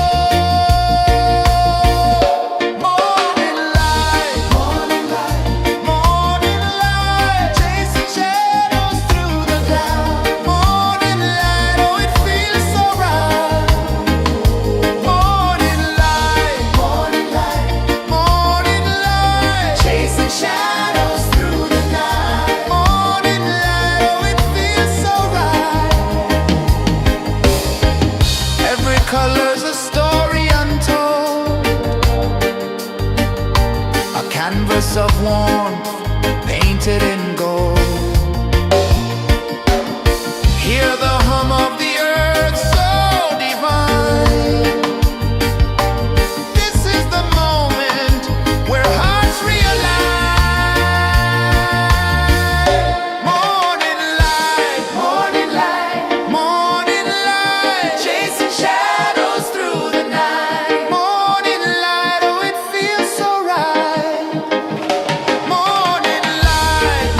Morning light, morning light, morning light, chasing shadows through the cloud. Morning light, oh it feels so right. Morning light, morning light, morning light, chasing shadows through the night. Morning light, oh it feels so right. Every color's a story untold, a canvas of warmth painted in gold. Hear the hum of the earth so divine. This is the moment where hearts realign. Morning light, morning light, morning light, chasing shadows through the night. Morning light, oh it feels so right. Morning light,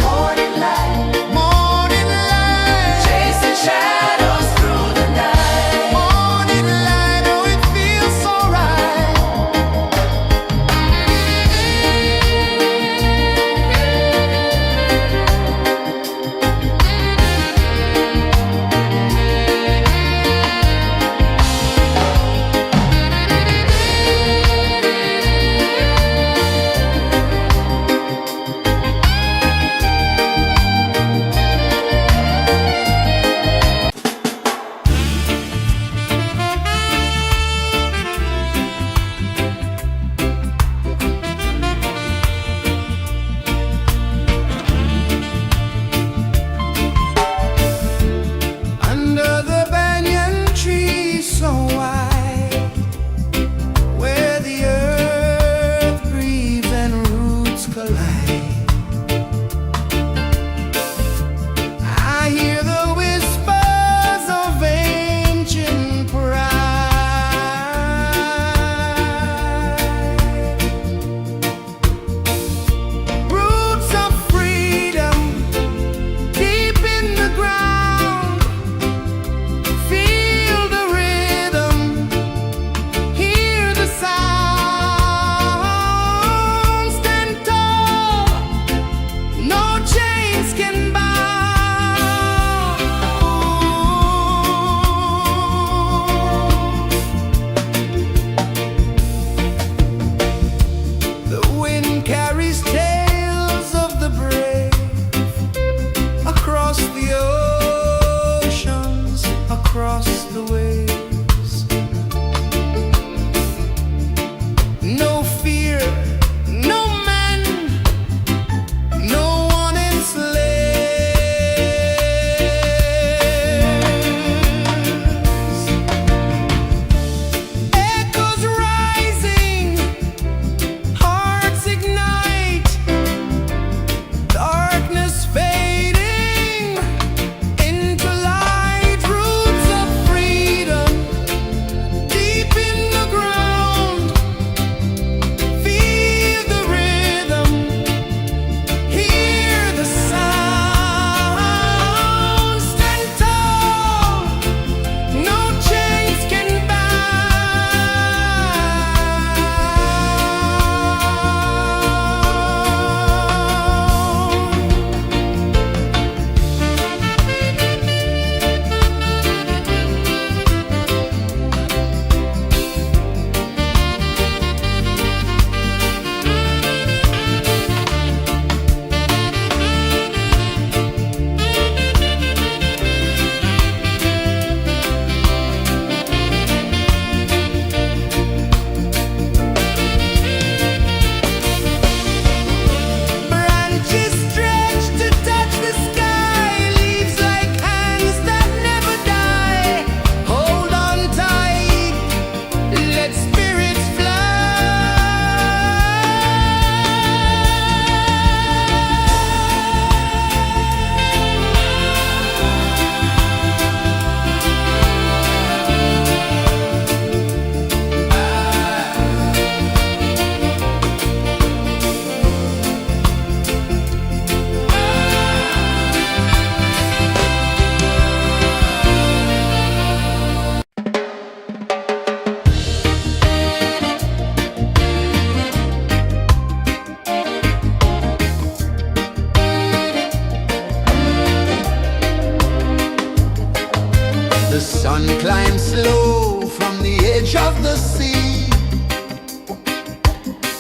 sea.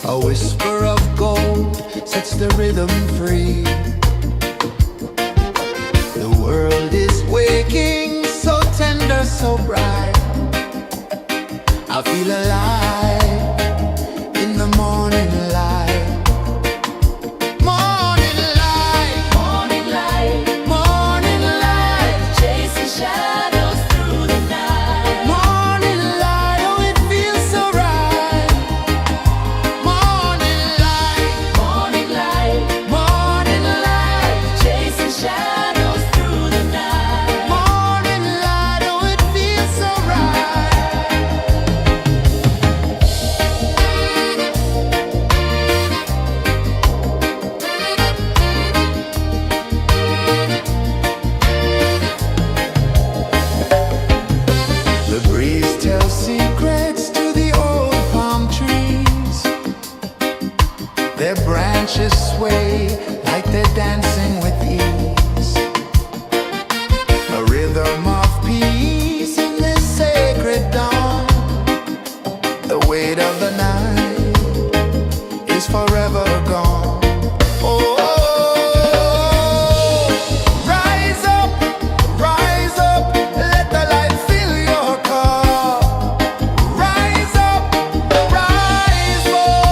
A whisper of gold sets the rhythm free. The world is waking, so tender, so bright. I feel alive in the morning light. Morning light, Morning light, morning light, chasing shadows through the night. morning light, oh it feels so right. Morning light, Morning light, morning light, chasing shadows through the night. morning light, oh it feels so right. The breeze tells secrets to the old palm trees. Their branches sway like they're dancing with ease. A rhythm of peace in this sacred dawn. The weight of the night is forever gone. Oh, rise up, let the light fill your cup. Rise up, rise up.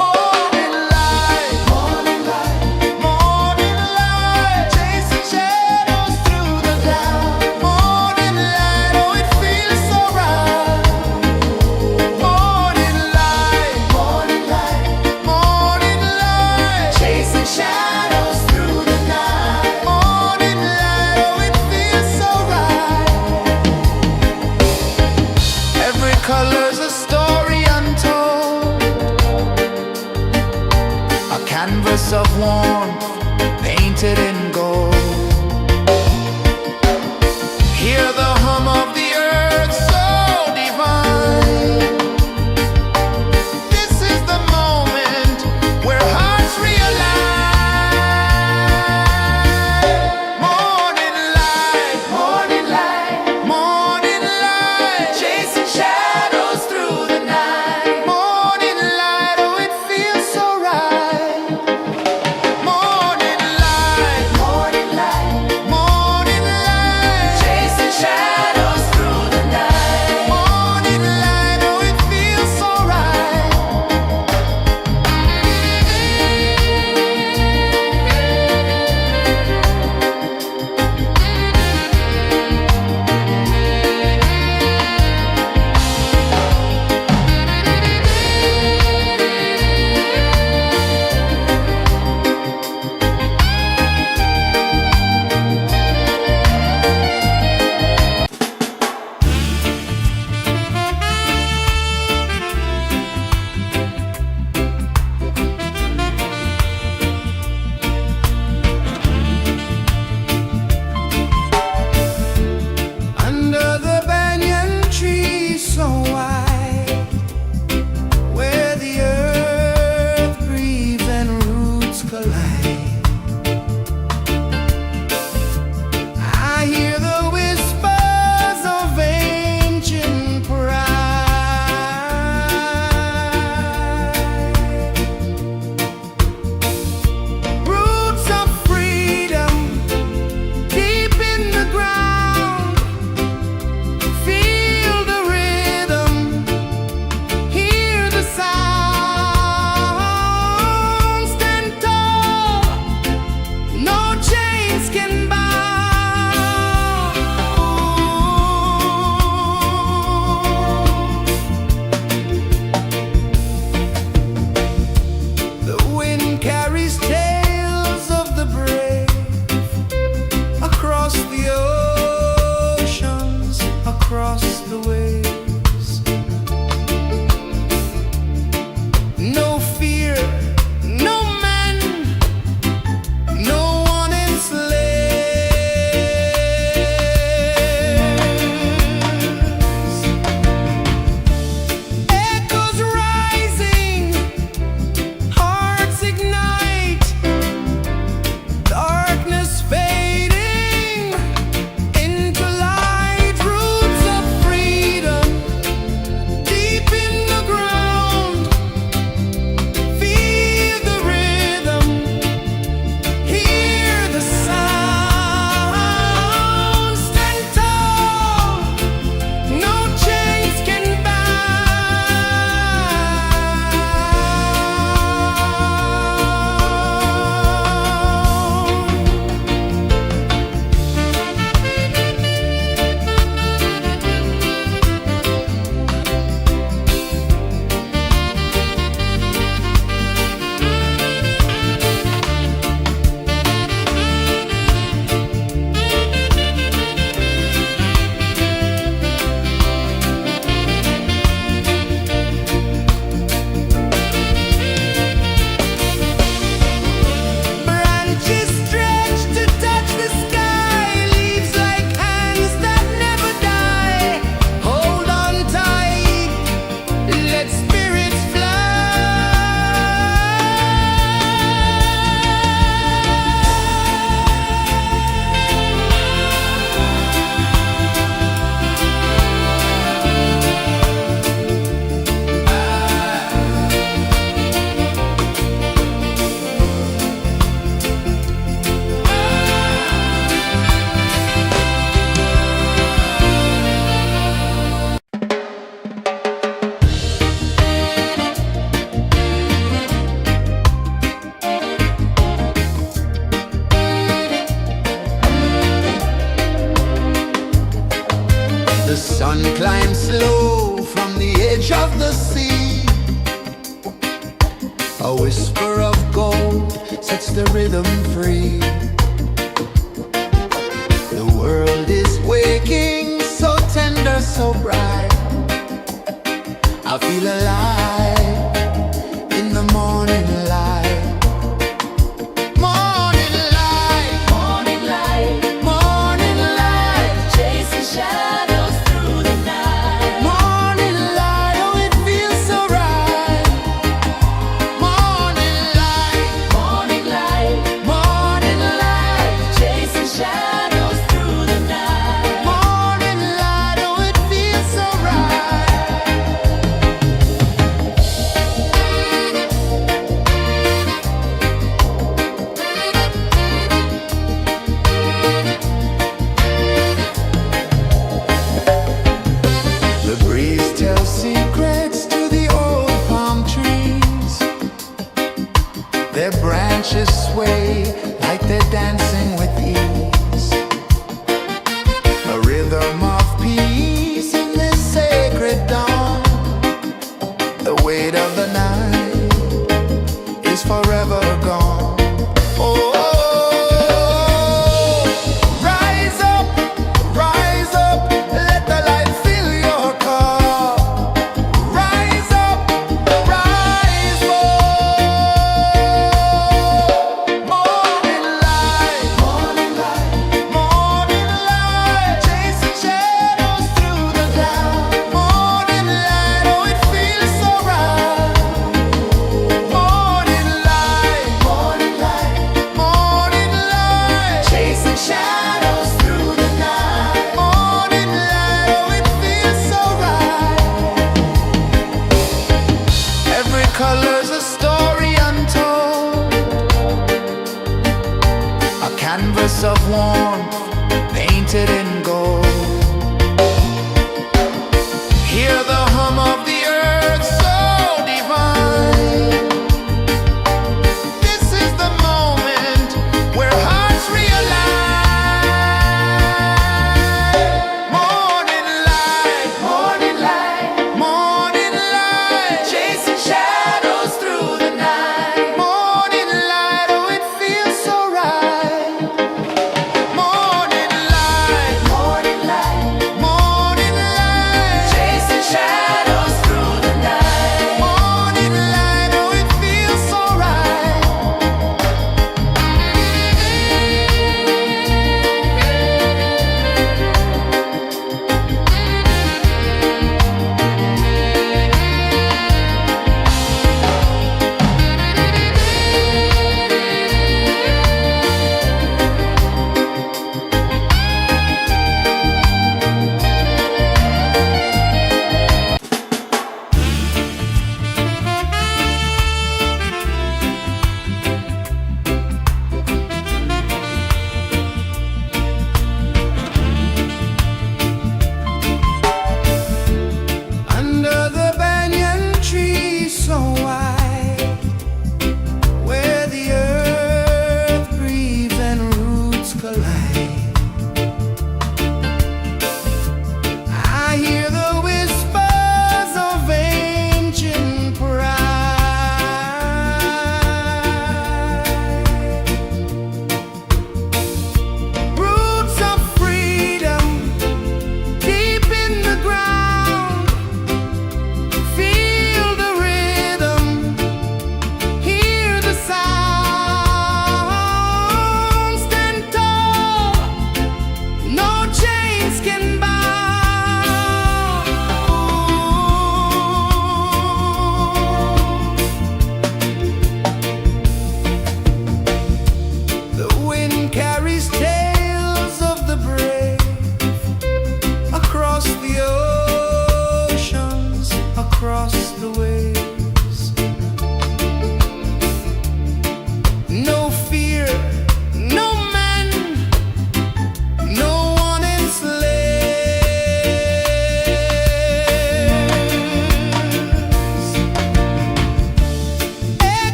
Morning light, morning light, morning light, chasing shadows through the cloud. Morning light, oh it feels so right. Morning light, morning light, morning light, chasing shadows through the night. Morning light, oh it feels so right. Every color's a story untold, a canvas of warmth painted in gold. Hear the hum of the earth so divine. This is the moment where hearts realign. Morning light, morning light, morning light, chasing shadows through the night. Morning light, oh it feels so right. Morning light, morning light, morning light, chasing shadows through the night. Morning light, oh it feels so right. Under the banyan tree so wide, where the earth breathes and roots collide, I hear the whispers of ancient pride. Roots of freedom deep in the ground. Feel the rhythm, hear the sound. Stand tall, no chains can bound. The wind carries tales of the brave across the oceans, across the waves. No fear, no man, no one enslaves. Echoes rising, hearts ignite, darkness fading into light. Roots of freedom climb slow from the edge of the sea. A whisper of gold sets the rhythm free. The world is waking, so tender, so bright. I feel alive in the morning light. Morning light, Morning light, morning light, chasing shadows through the night. morning light, oh it feels so right. Morning light, Morning light, morning light, chasing shadows through the night. morning light, oh it feels so right. The breeze tells secrets to the old palm trees. Their branches sway like they're dancing with ease. A rhythm of peace in this sacred dawn. The weight of the night is forever gone. Oh, rise up, let the light fill your cup. Rise up, rise up. Morning light, morning light, morning light, chasing shadows through the cloud. Morning light, oh it feels so right. Morning light, morning light, morning light, chasing shadows through the night. Morning light, oh it feels so right. Every color's a story untold, a canvas of warmth painted in gold. Hear the hum of the earth so divine. This is the moment where hearts realign. Morning light, morning light, morning light, chasing shadows through the night. Morning light, oh it feels so right. Morning light,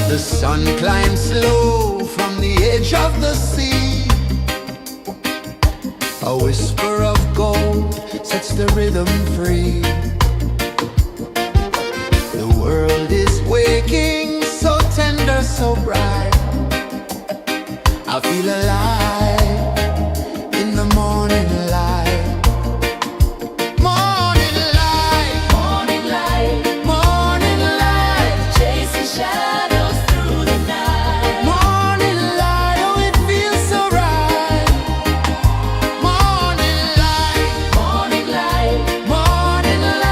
The sun climbs slow from the edge of the sea. A whisper of gold sets the rhythm free. The world is waking, so tender, so bright. I feel alive in the morning light. Morning light, Morning light, morning light, chasing shadows through the night. morning light, oh it feels so right. Morning light, Morning light, morning light.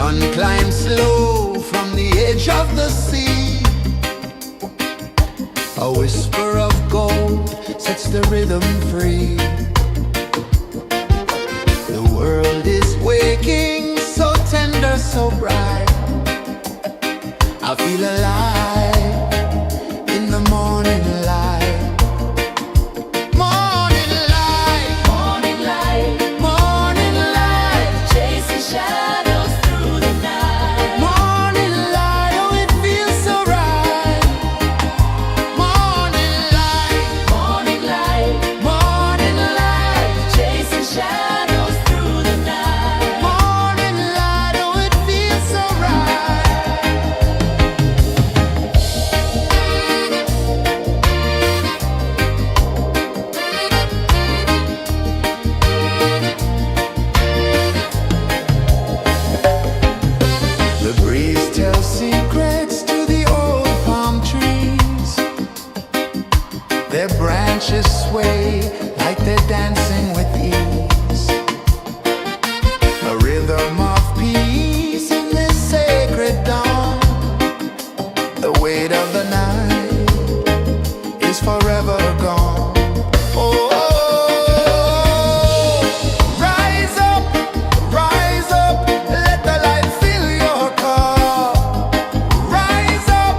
sun climbs slow from the edge of the sea. A whisper of gold sets the rhythm free. The world is waking, so tender, so bright. I feel alive in the morning light. Morning light, Morning light, morning light, chasing shadows through the night. morning light, oh it feels so right. Morning light, Morning light, morning light, chasing shadows through the night. morning light, oh it feels so right. The breeze tells secrets to the old palm trees. Their branches sway like they're dancing with ease. A rhythm of peace in this sacred dawn. The weight of the night is forever gone. Oh, rise up, let the light fill your cup. Rise up,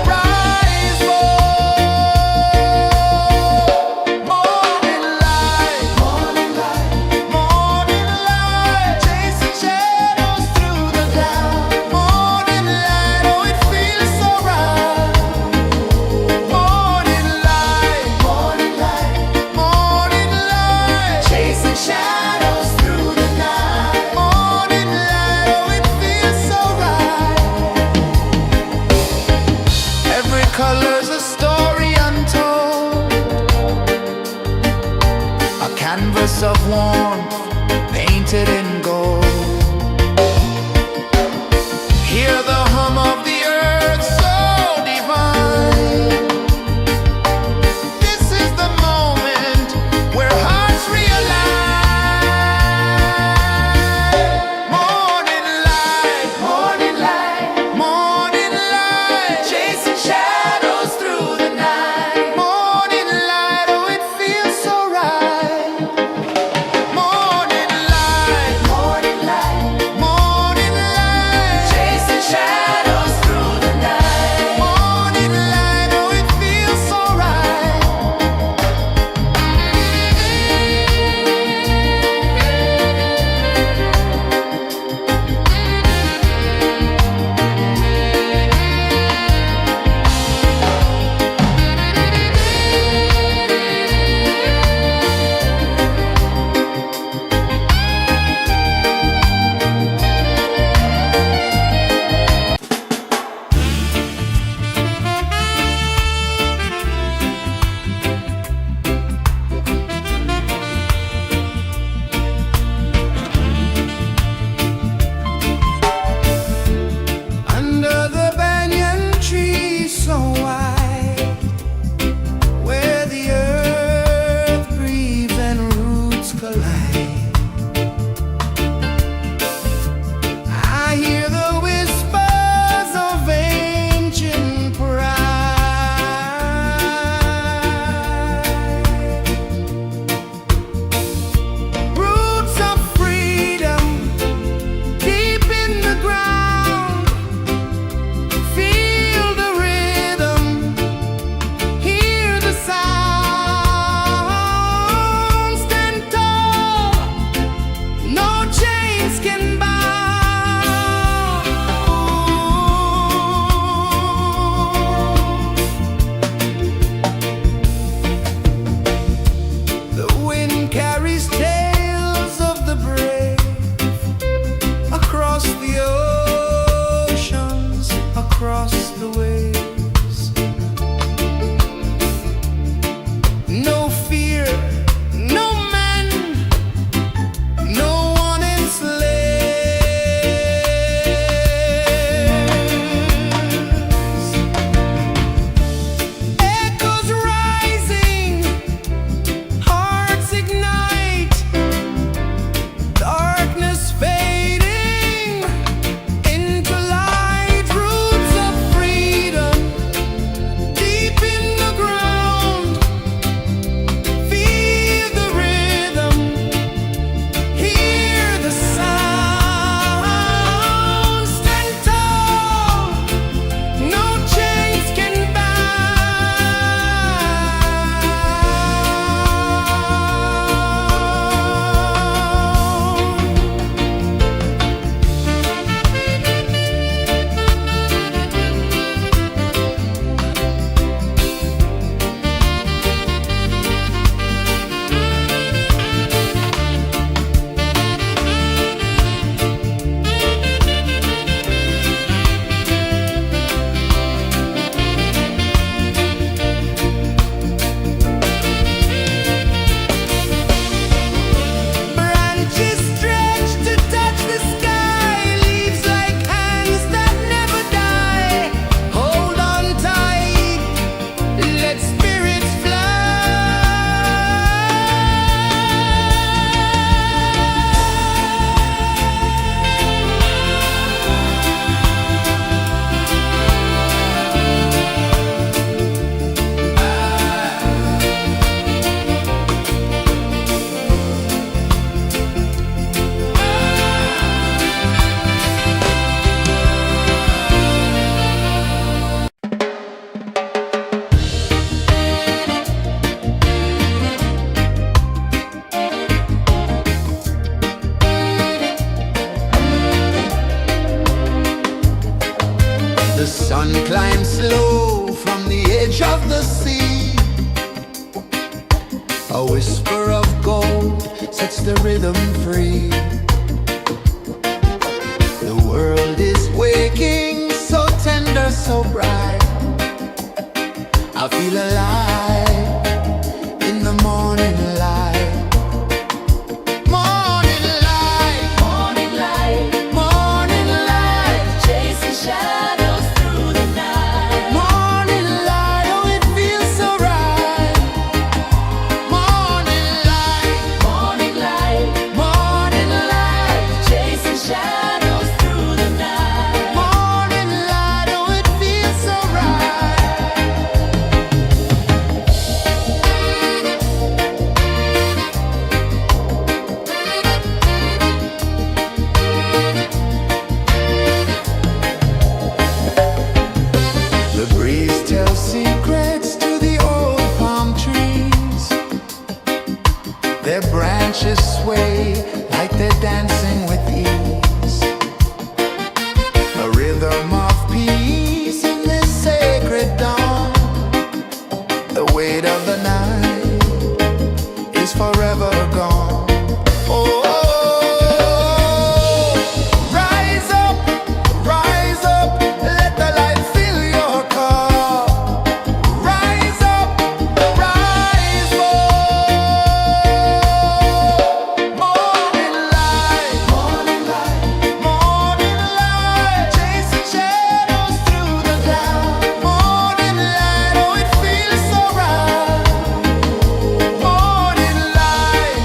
rise up. Morning light, morning light, chasing shadows through the cloud. Morning light, oh it feels so right. Morning light, chasing shadows through the night. Morning light, oh it feels so right. Every color's a story untold, a canvas of warmth painted in gold. Hear the hum of the earth so divine. This is the moment where hearts realign. Morning light, morning light, chasing shadows through the night. Morning light, oh it feels so right. Morning light, sun climbs slow from the edge of the sea. A whisper of gold sets the rhythm free. The world is waking, so tender, so bright. I feel alive in the morning light. Morning light, Morning light, morning light, chasing shadows through the night. morning light, oh it feels so right. Morning light, Morning light, morning light, chasing shadows through the night. morning light, oh it feels so right. The breeze tells secrets to the old palm trees. Their branches sway like they're dancing with ease. A rhythm of peace in this sacred dawn. The weight of the night is forever gone. Oh, rise up, let the light fill your cup. Rise up, rise up. Morning light, morning light, chasing shadows through the cloud. Morning light, oh it feels so right. Morning light,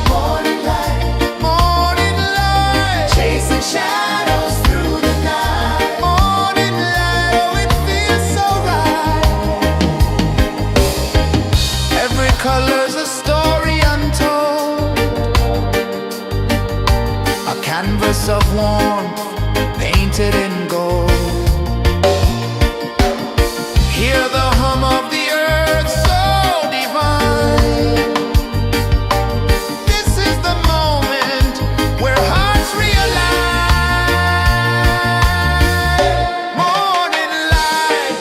morning light, chasing shadows through the night. Morning light, oh it feels so right. Every color's a story untold, a canvas of warmth painted in gold. Hear the hum of the earth so divine. This is the moment where hearts realign. Morning light,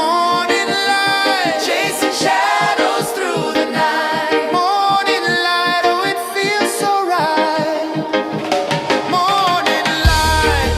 morning light, chasing shadows through the night. Morning light, oh it feels so right. Morning light,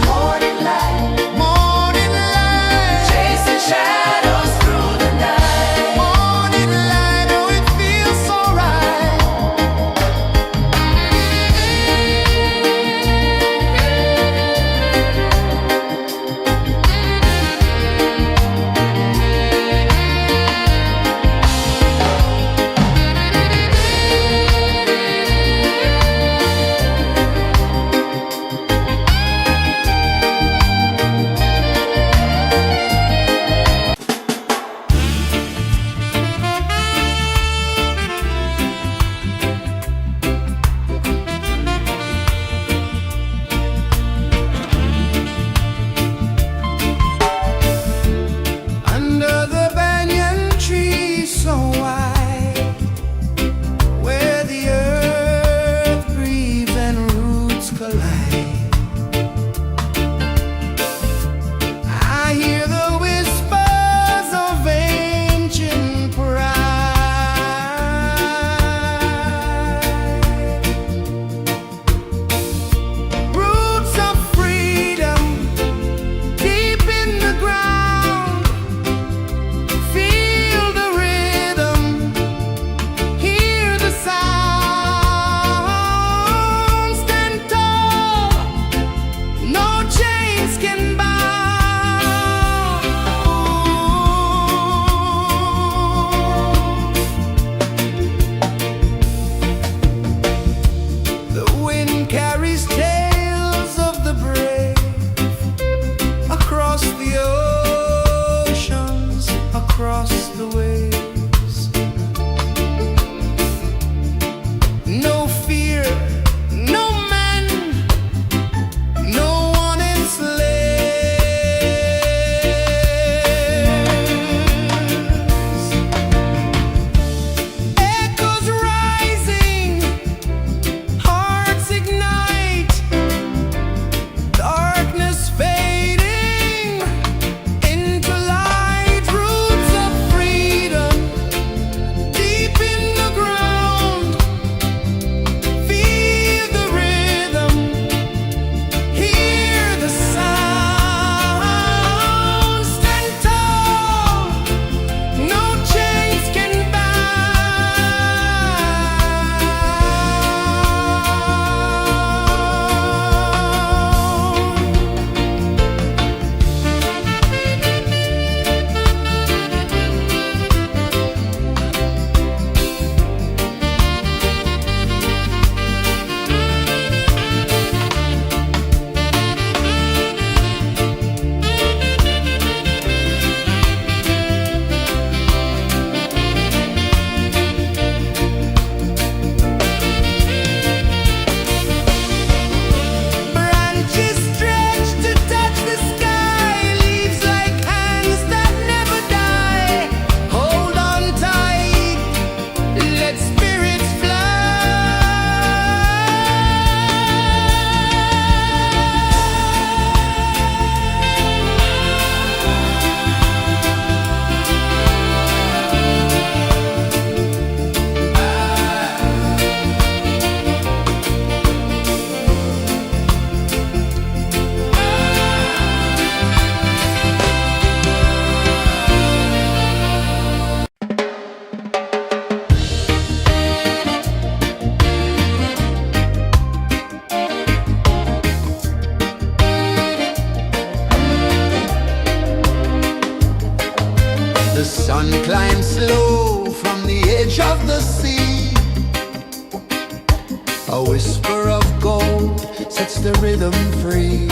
A whisper of gold sets the rhythm free.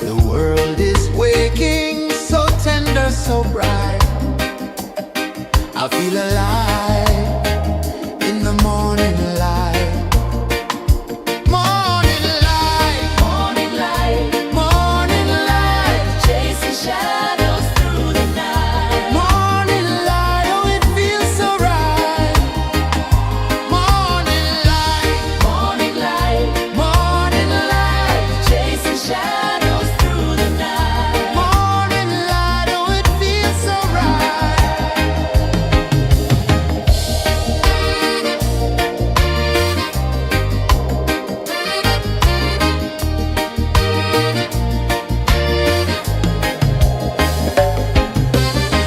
The world is waking, so tender, so bright. I feel alive in the morning light. Morning light, Morning light, morning light, chasing shadows through the night. morning light, oh it feels so right. Morning light, Morning light, morning light, chasing shadows through the night. morning light, oh it feels so right.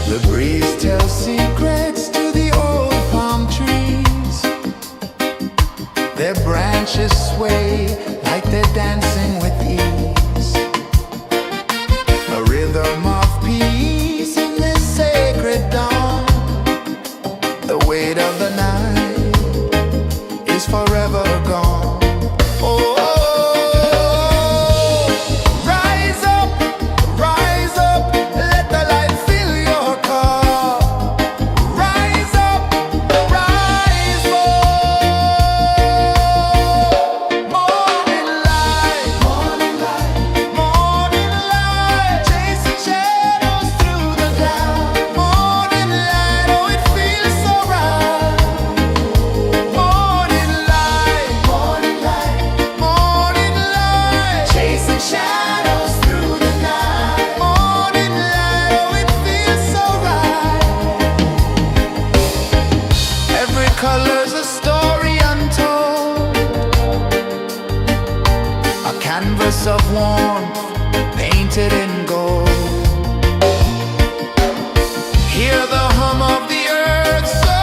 The breeze tells secrets to the old palm trees. Their branches sway like they're dancing with ease. A rhythm of peace in this sacred dawn. The weight of the night is forever gone. Oh, rise up, let the light fill your cup. Rise up, rise up. Morning light, morning light, chasing shadows through the cloud. Morning light, oh it feels so right. Morning light, morning light, chasing shadows through the night. Morning light, oh it feels so right. Every color's a story untold, a canvas of warmth painted in gold. Hear the hum of the earth so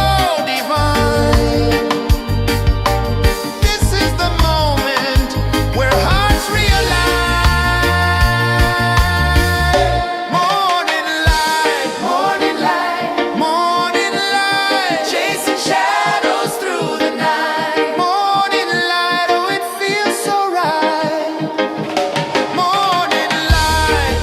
divine. This is the moment where hearts realign. Morning light, morning light, chasing shadows through the night. Morning light, oh it feels so right. Morning light,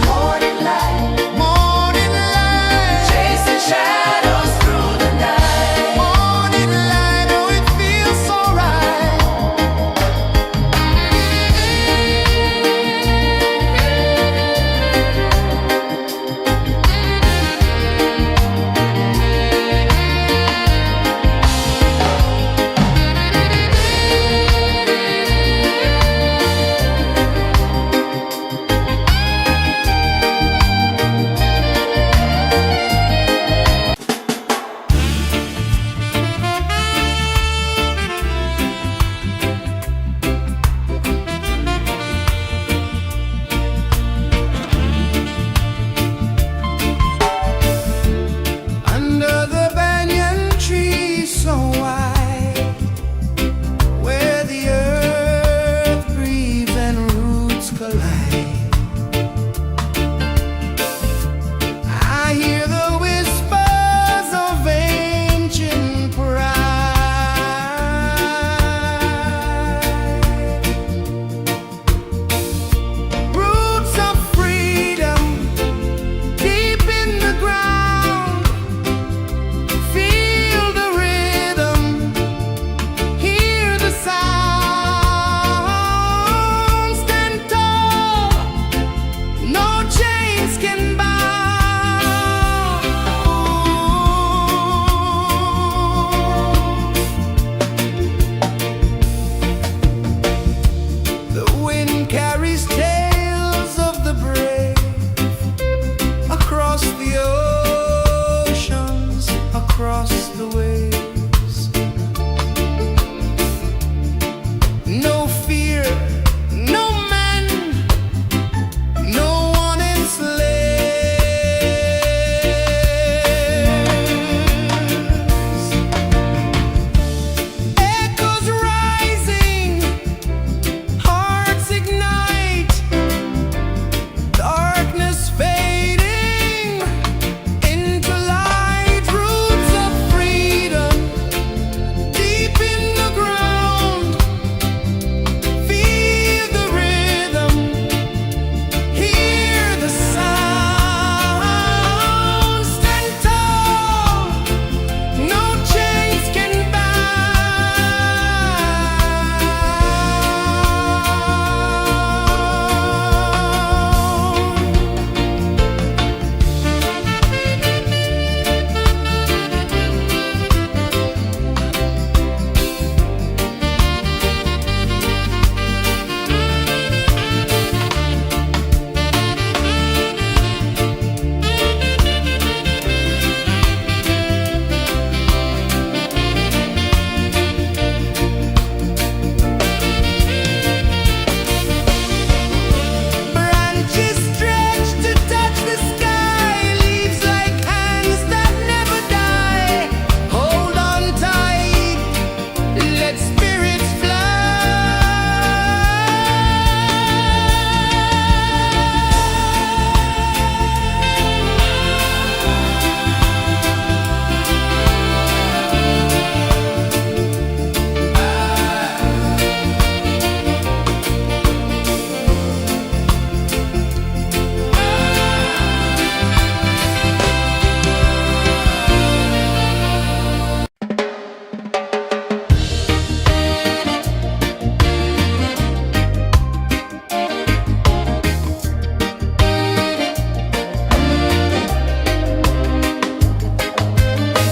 let spirits fly.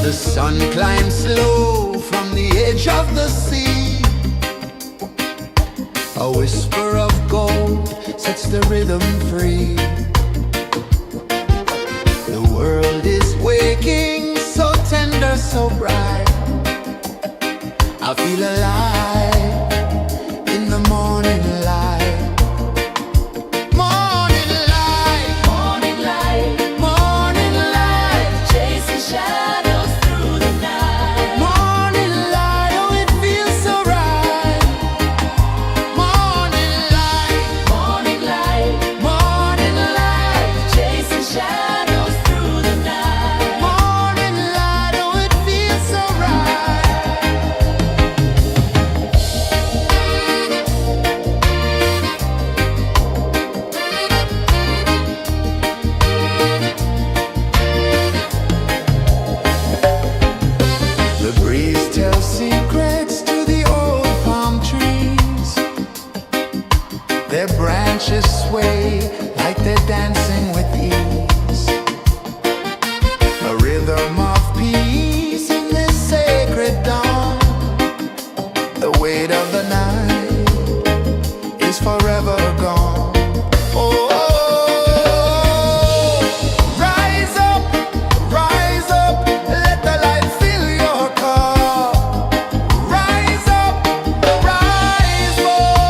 The sun climbs slow from the edge of the sea. A whisper of gold sets the rhythm free. The world is waking, so tender, so bright. I feel alive in the morning light. Morning light, Morning light, morning light. chasing shadows through the night. Morning light, oh it feels so right. Morning light, Morning light, morning light. chasing shadows through the night. Morning light, oh it feels so right. The breeze tells secrets to the old palm trees. Their branches sway like they're dancing with ease. A rhythm of peace in this sacred dawn. The weight of the night is forever gone. Oh, rise up, let the light fill your cup. Rise up, rise up.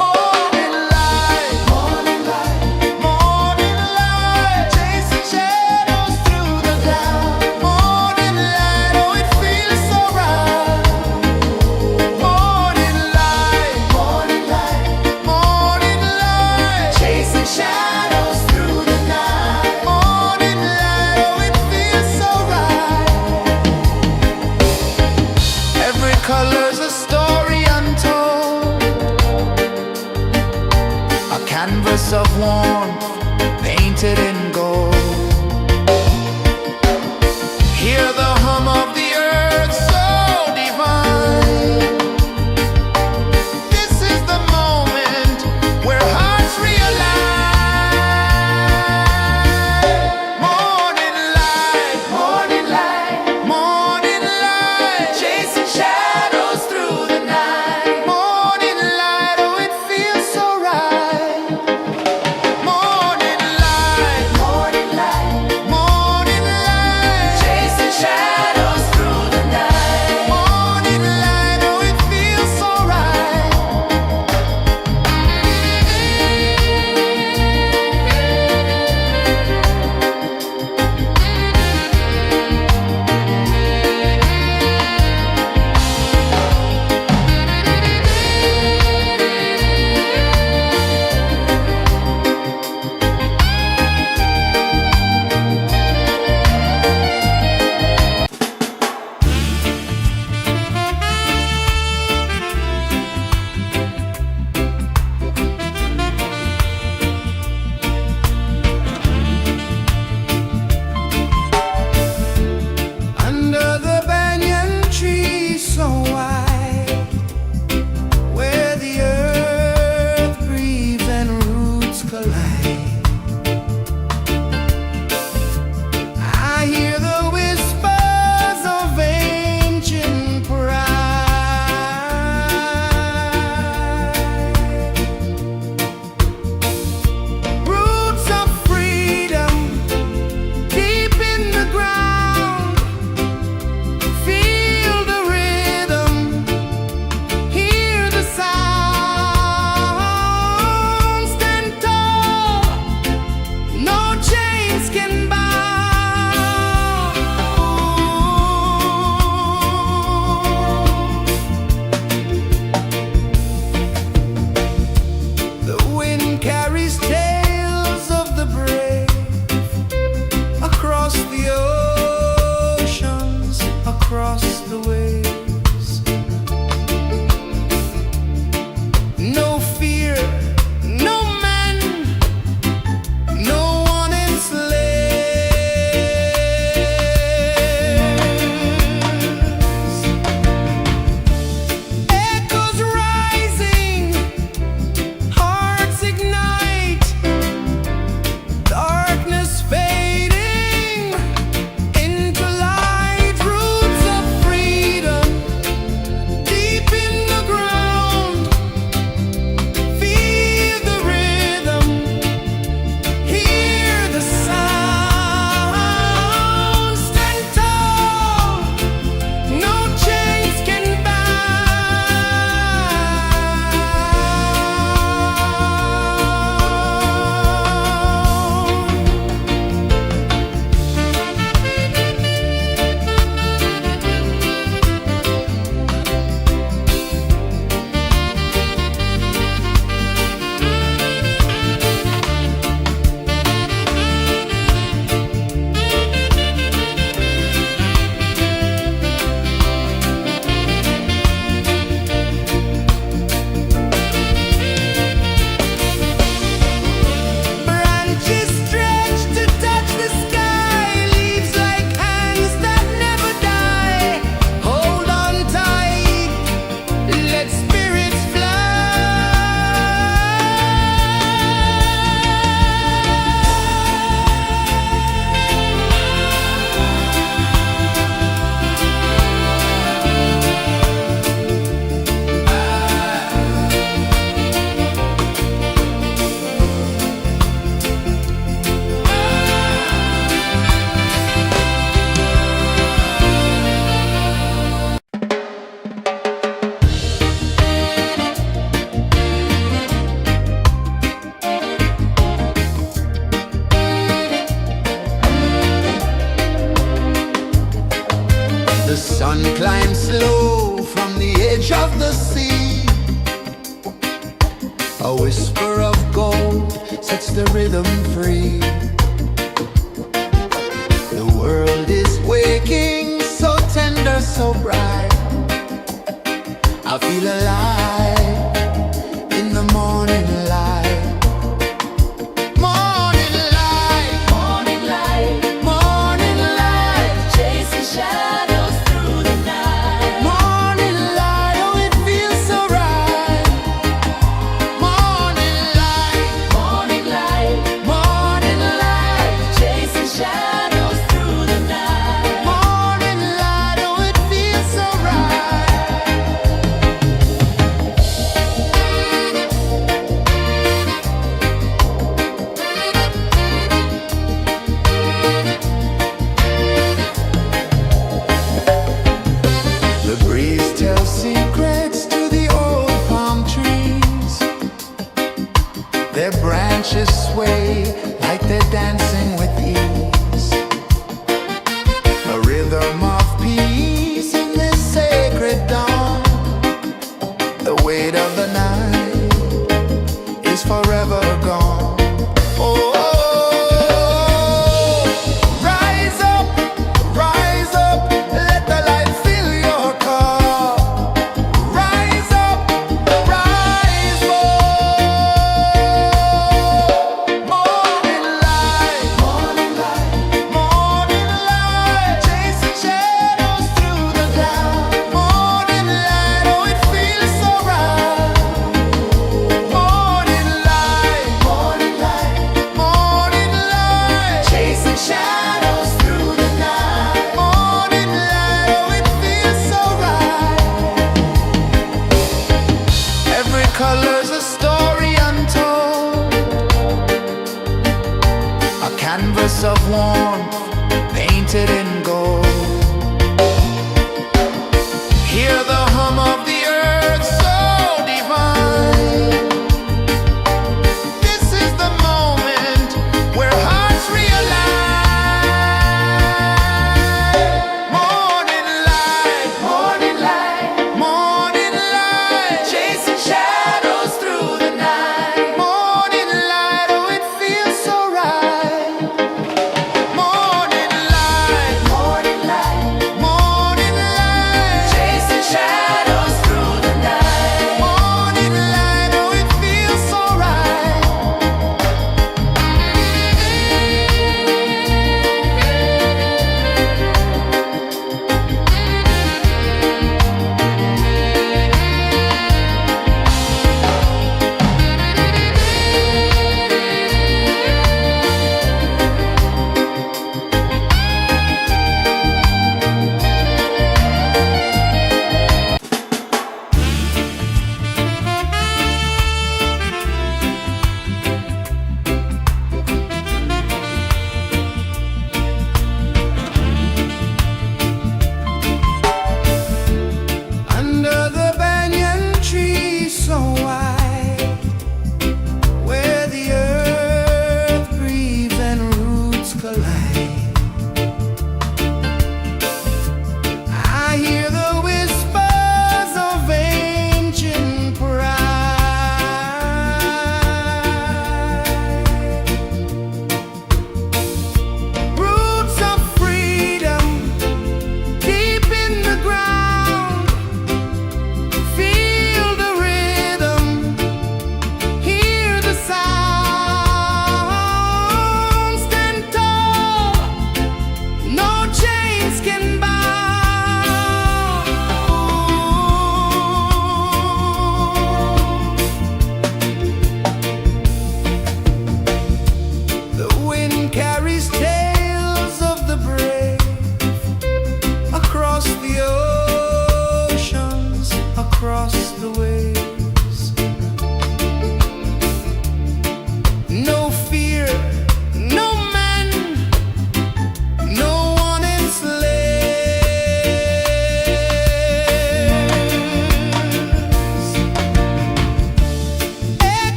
Morning light, morning light, morning light. Chasing shadows through the cloud. Morning light, oh it feels so right. Morning light, morning light, morning light. Chasing shadows through the night. Morning light, oh it feels so right. Every color's a story untold, a canvas of warmth painted in gold. Hear the hum of the earth so divine. This is the moment where hearts realign. Morning light, morning light, morning light. Chasing shadows through the night. Morning light, oh it feels so right. Morning across the waves. No fear, no man, no one enslaves. Echoes rising, hearts ignite, darkness fading into light. Roots of freedom deep in the ground. Feel the rhythm, hear the sound. Stand tall, no chains can branches stretch to touch the sky, leaves like hands that never die. Hold on tight, let spirits The sun climbs slow from the edge of the sea. A whisper of gold sets the rhythm free. The world is waking, so tender, so bright. I feel alive in the morning light. Morning light, Morning light, morning light. chasing shadows through the night. Morning light, oh it feels so right. Morning light, Morning light, morning light. chasing shadows through the night. Morning light, oh it feels so right.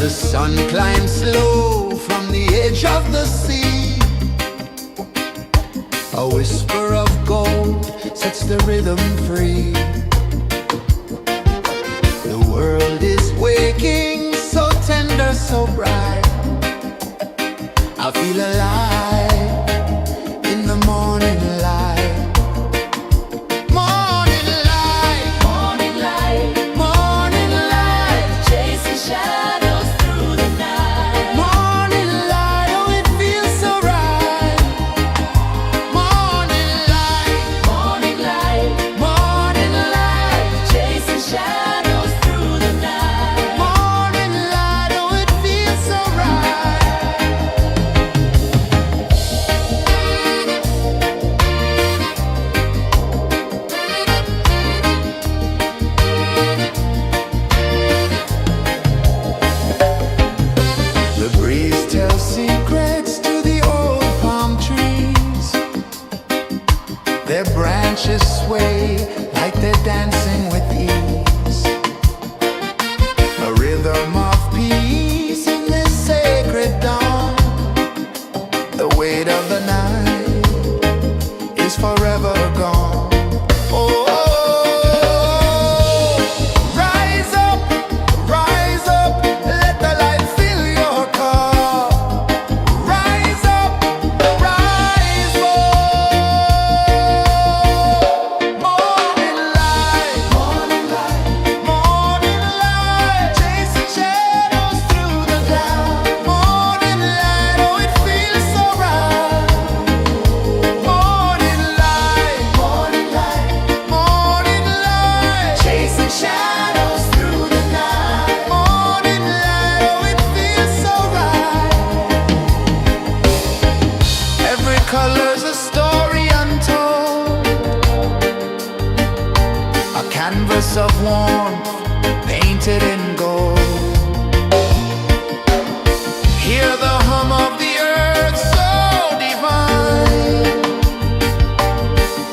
The sun climbs slow from the edge of the sea. A whisper of gold sets the rhythm free. The world is waking, so tender, so bright. I feel alive in the morning light. Morning light, Morning light, morning light, chasing shadows through the night. morning light, oh it feels so right. Morning light, Morning light, morning light, chasing shadows through the night. morning light, oh it feels so right. The breeze tells secrets to the old palm trees. Their branches sway like they're dancing with ease. A rhythm of peace in this sacred dawn. The weight of the night is forever gone. Oh, rise up, let the light fill your car. Rise up, rise up. Morning light, morning light, morning light, chasing shadows through the cloud. Morning light, oh it feels so right. Morning light, morning light, morning light, chasing shadows through the night. Morning light, oh it feels so right. Every color's a story untold, a canvas of warmth painted in gold. Hear the hum of the earth so divine.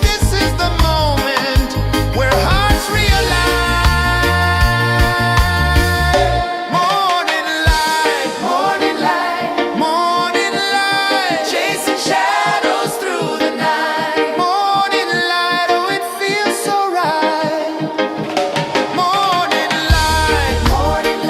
This is the moment where hearts realign. Morning light, morning light, morning light, chasing shadows through the night. Morning light, oh it feels so right. Morning light, morning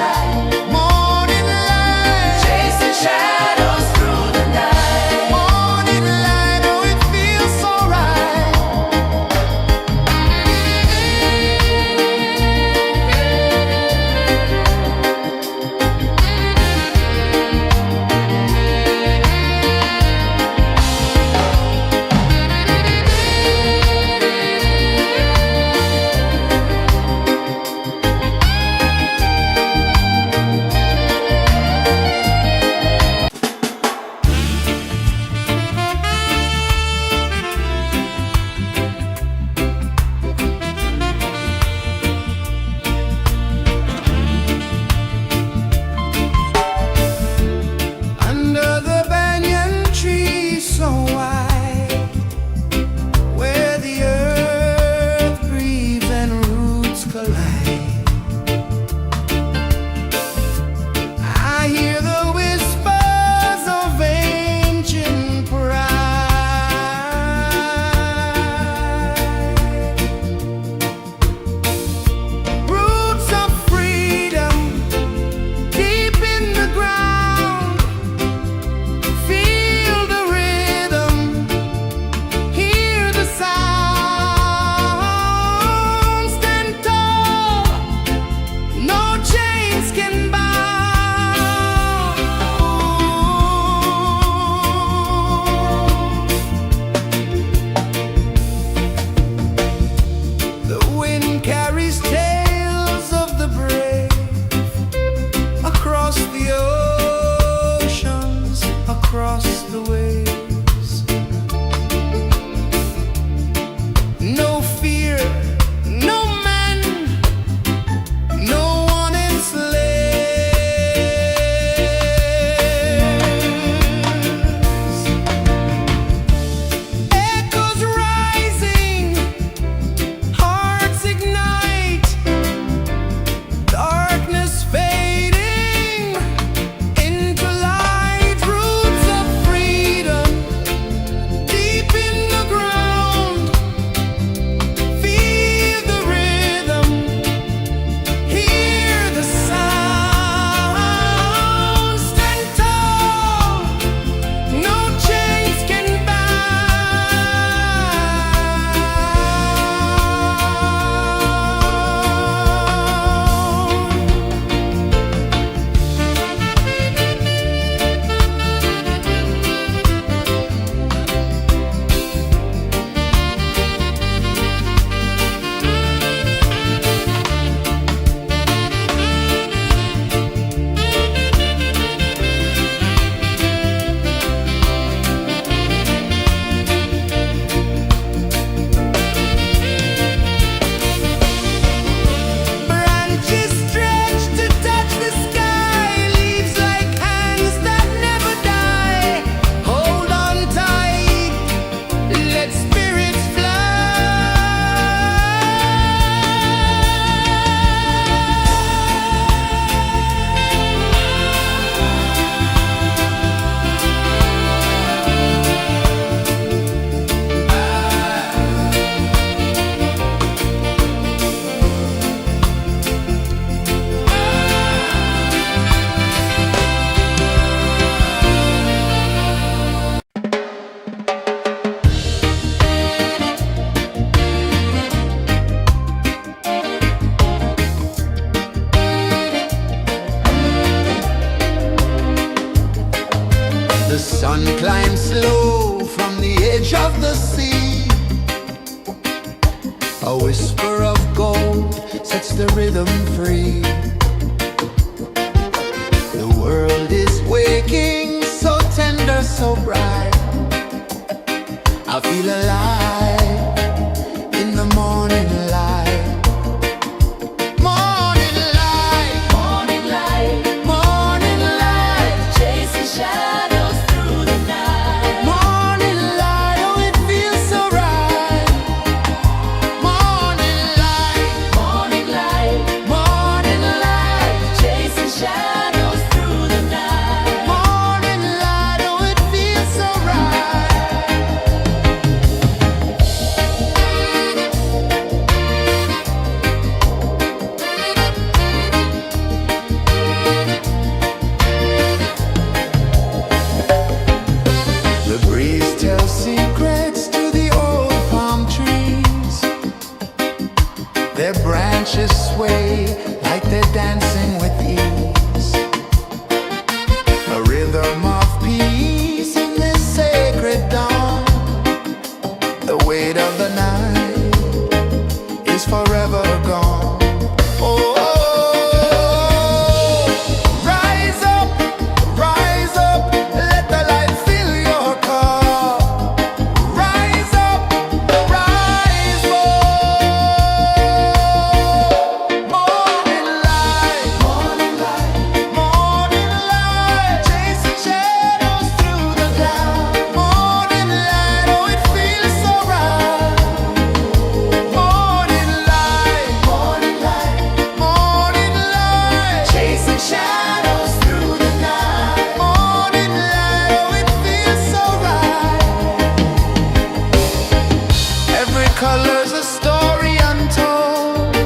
sun climbs slow from the edge of the sea. A whisper of gold sets the rhythm free. The world is waking, so tender, so bright. I feel alive in the morning light. Morning light, Morning light, morning light, chasing shadows through the night. morning light, oh it feels so right. Morning light, Morning light, morning light, chasing shadows through the night. morning light, oh it feels so right. The breeze tells secrets to the old palm trees. Their branches sway like they're dancing with ease. A rhythm of peace in this sacred dawn. The weight of the night is forever gone. Oh, rise up, let the light fill your cup. Rise up, rise up. Morning light, morning light, morning light, chasing shadows through the cloud. Morning light, oh it feels so right. Morning light, morning light, morning light, chasing shadows through the night. Morning light, oh it feels so right. Every color's a story untold,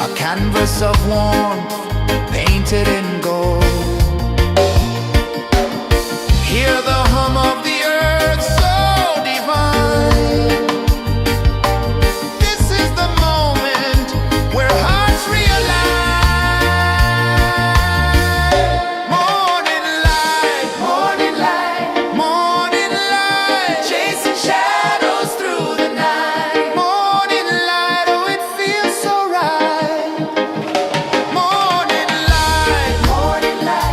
a canvas of warmth painted in gold. Hear the hum of the earth so divine. This is the moment where hearts realign. Morning light, morning light, morning light, chasing shadows through the night. Morning light, oh it feels so right. Morning light, morning light,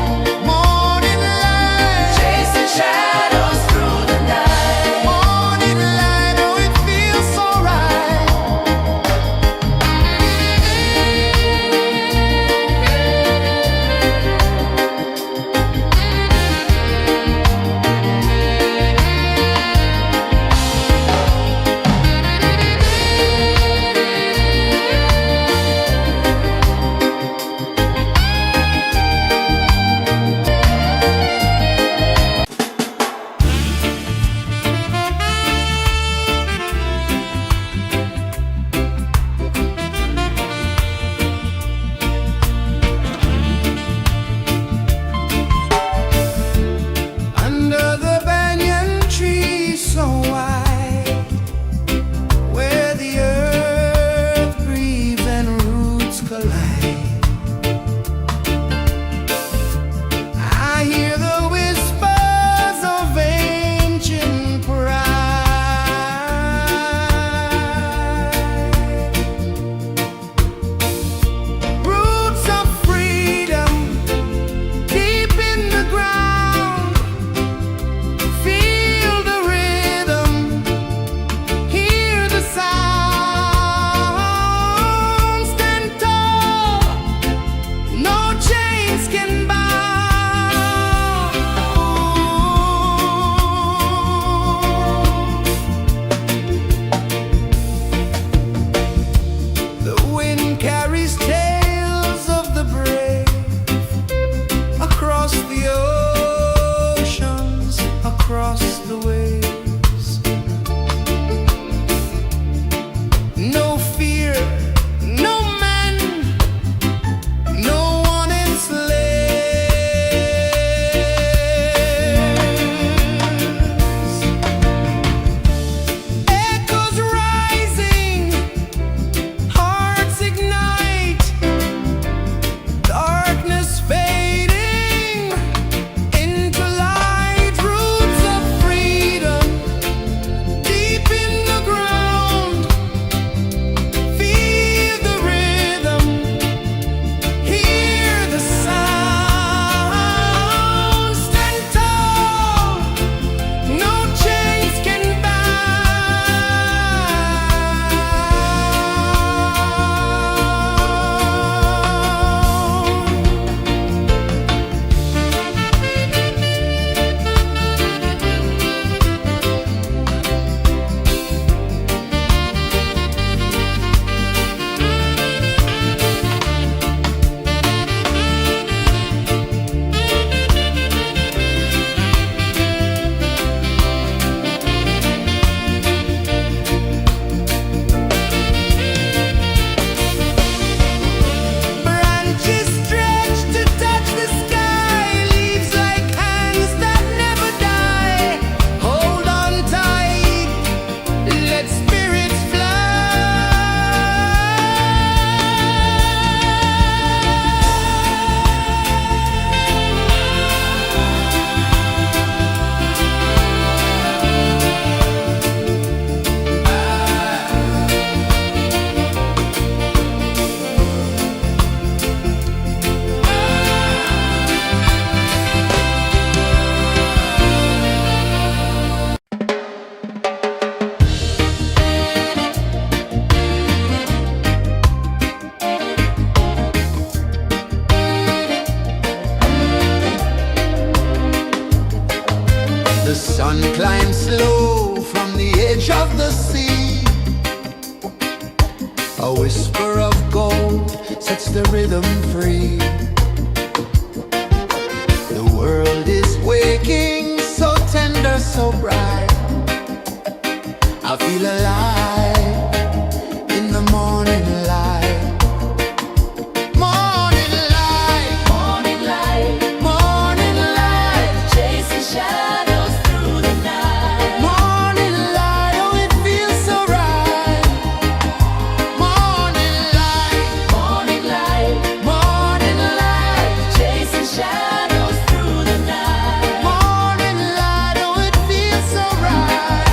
rhythm free. The world is waking, so tender, so bright. I feel alive in the morning light. Morning light, Morning light, morning light, chasing shadows through the night. morning light, oh it feels so right. Morning light, Morning light, morning light, chasing shadows through the night. morning light, oh it feels so right.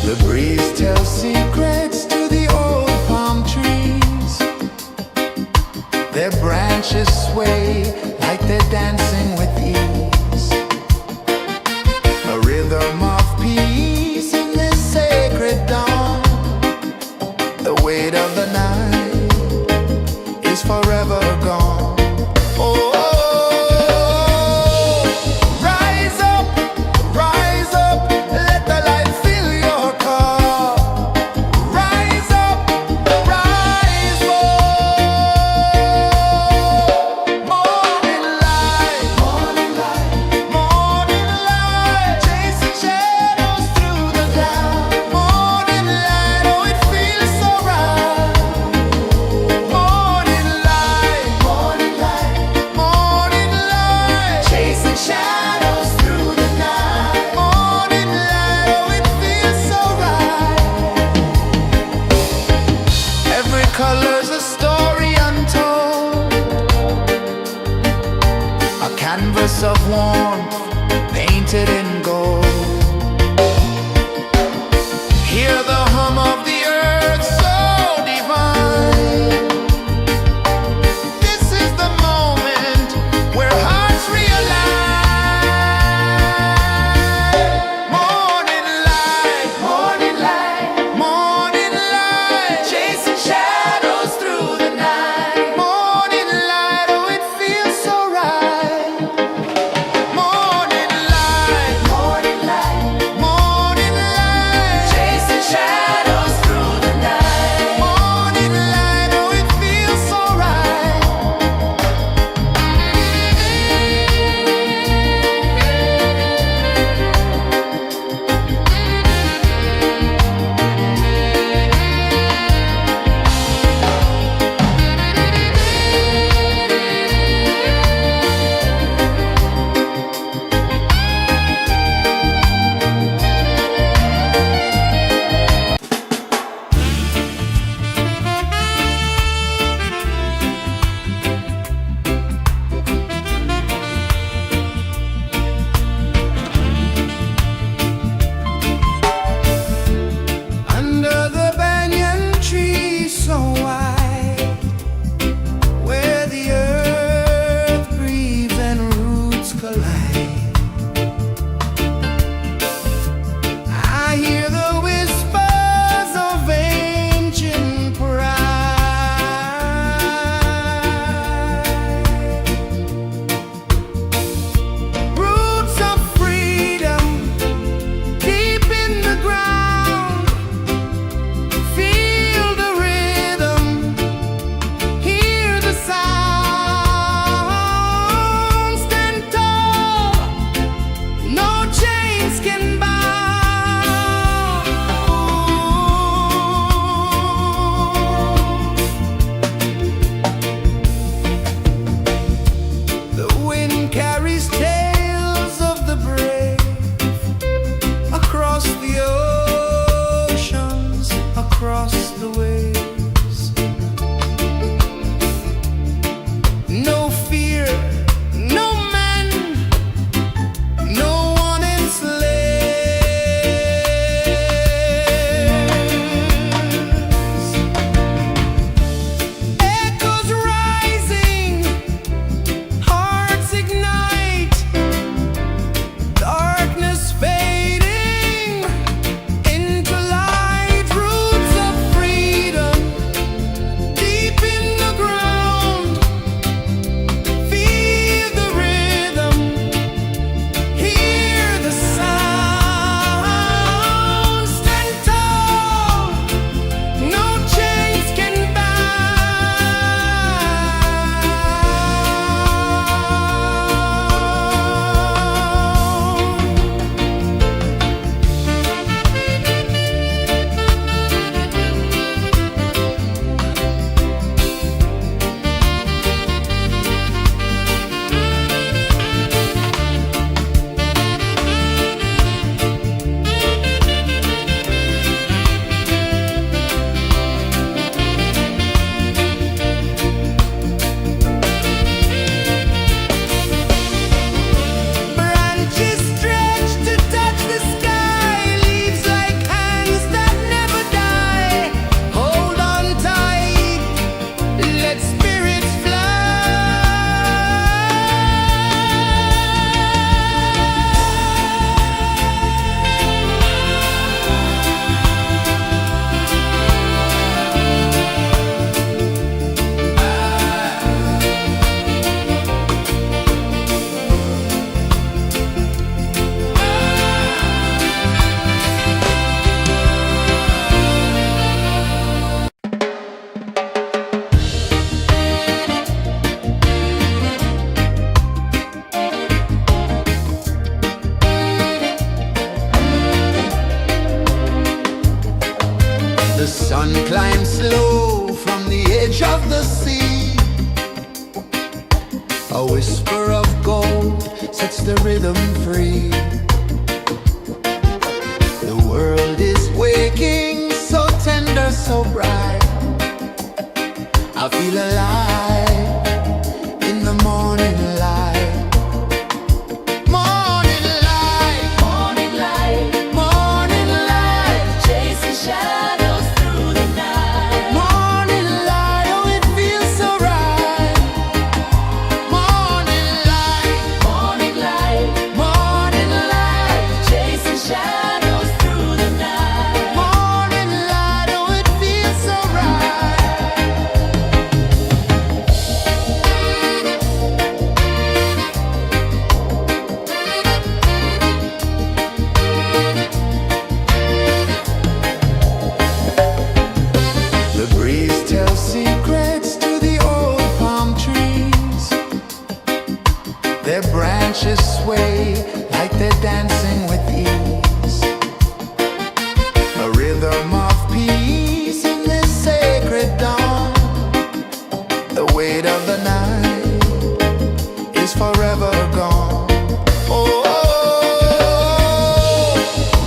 The breeze tells secrets to the old palm trees. Their branches sway like they're dancing with ease. A rhythm of peace in this sacred dawn. The weight of the night is forever gone. Oh, rise up, let the light fill your cup. Rise up, rise up. Morning light, morning light, chasing shadows through the cloud. Morning light, oh it feels so right. Morning light, morning light, chasing shadows through the night. Morning light, oh it feels so right. Every color's a story untold, a canvas of warmth painted in gold. Hear the hum of the earth so divine. This is the moment where hearts realign. Morning light, morning light, chasing shadows through the night. Morning light, oh it feels so right. Morning light, the sea. A whisper of gold sets the rhythm free. The world is waking, so tender, so bright. I feel alive in the morning light. Morning light, Morning light, morning light, chasing shadows through the night. morning light, oh it feels so right. Morning light, Morning light, morning light, chasing shadows through the night. morning light, oh it feels so right. The breeze tells secrets to the old palm trees. Their branches sway like they're dancing with ease. A rhythm of peace in this sacred dawn. The weight of the night is forever gone. Oh,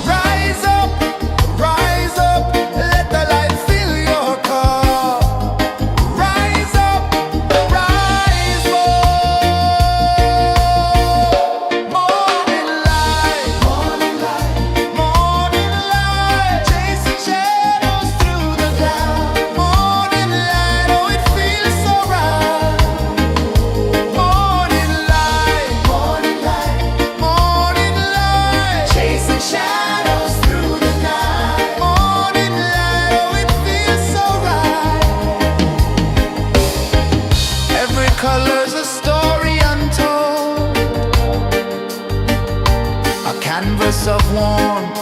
rise up, let the light fill your cup. Rise up, rise up. Morning light, morning light, morning light, chasing shadows through the cloud. Morning light, oh it feels so right. Morning light, morning light, morning light, chasing shadows through the night. Morning light, oh it feels so right. Every color's a story untold, a canvas of warmth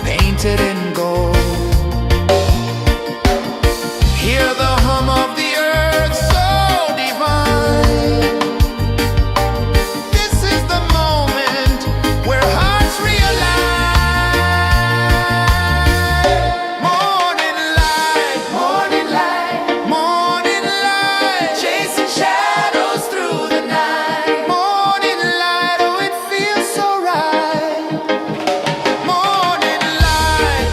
painted in gold. Hear the hum of the earth so divine. This is the moment where hearts realize. Morning light, morning light, morning light, chasing shadows through the night. Morning light, oh it feels so right. Morning light,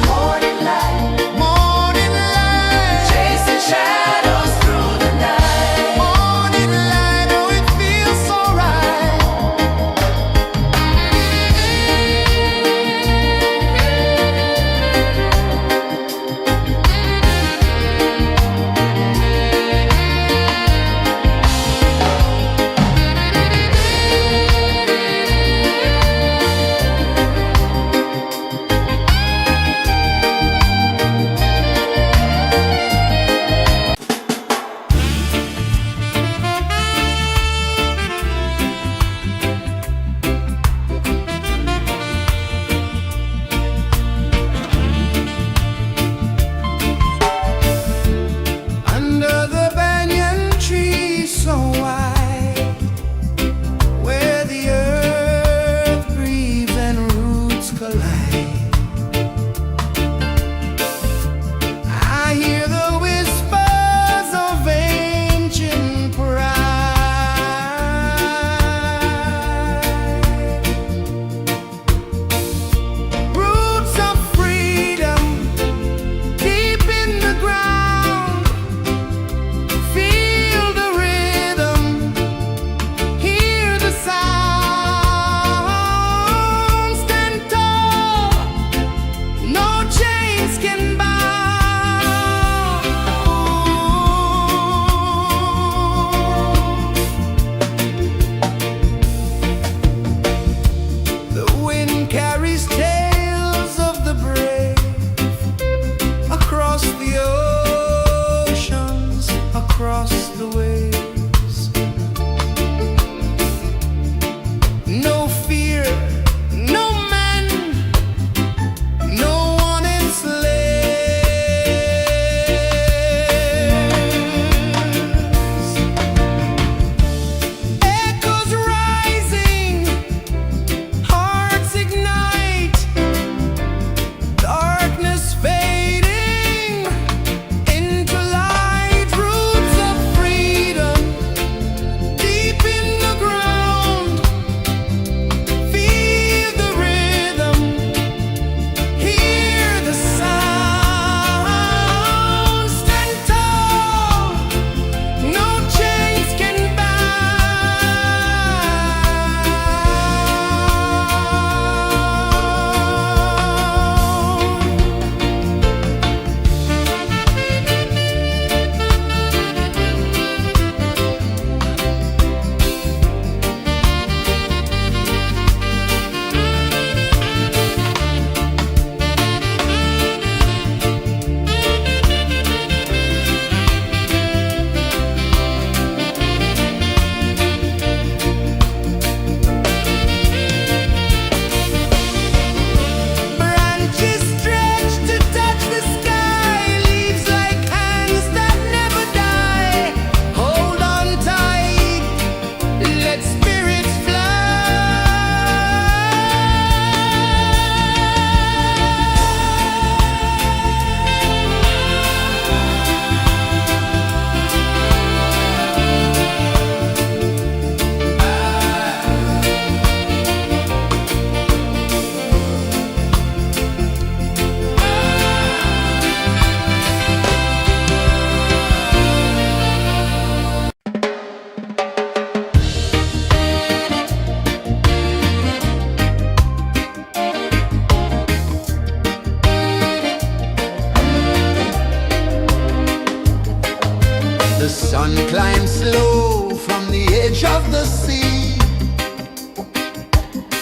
The sun climbs slow from the edge of the sea.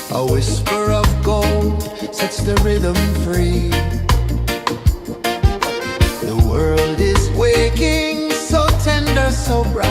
A whisper of gold sets the rhythm free. The world is waking, so tender, so bright.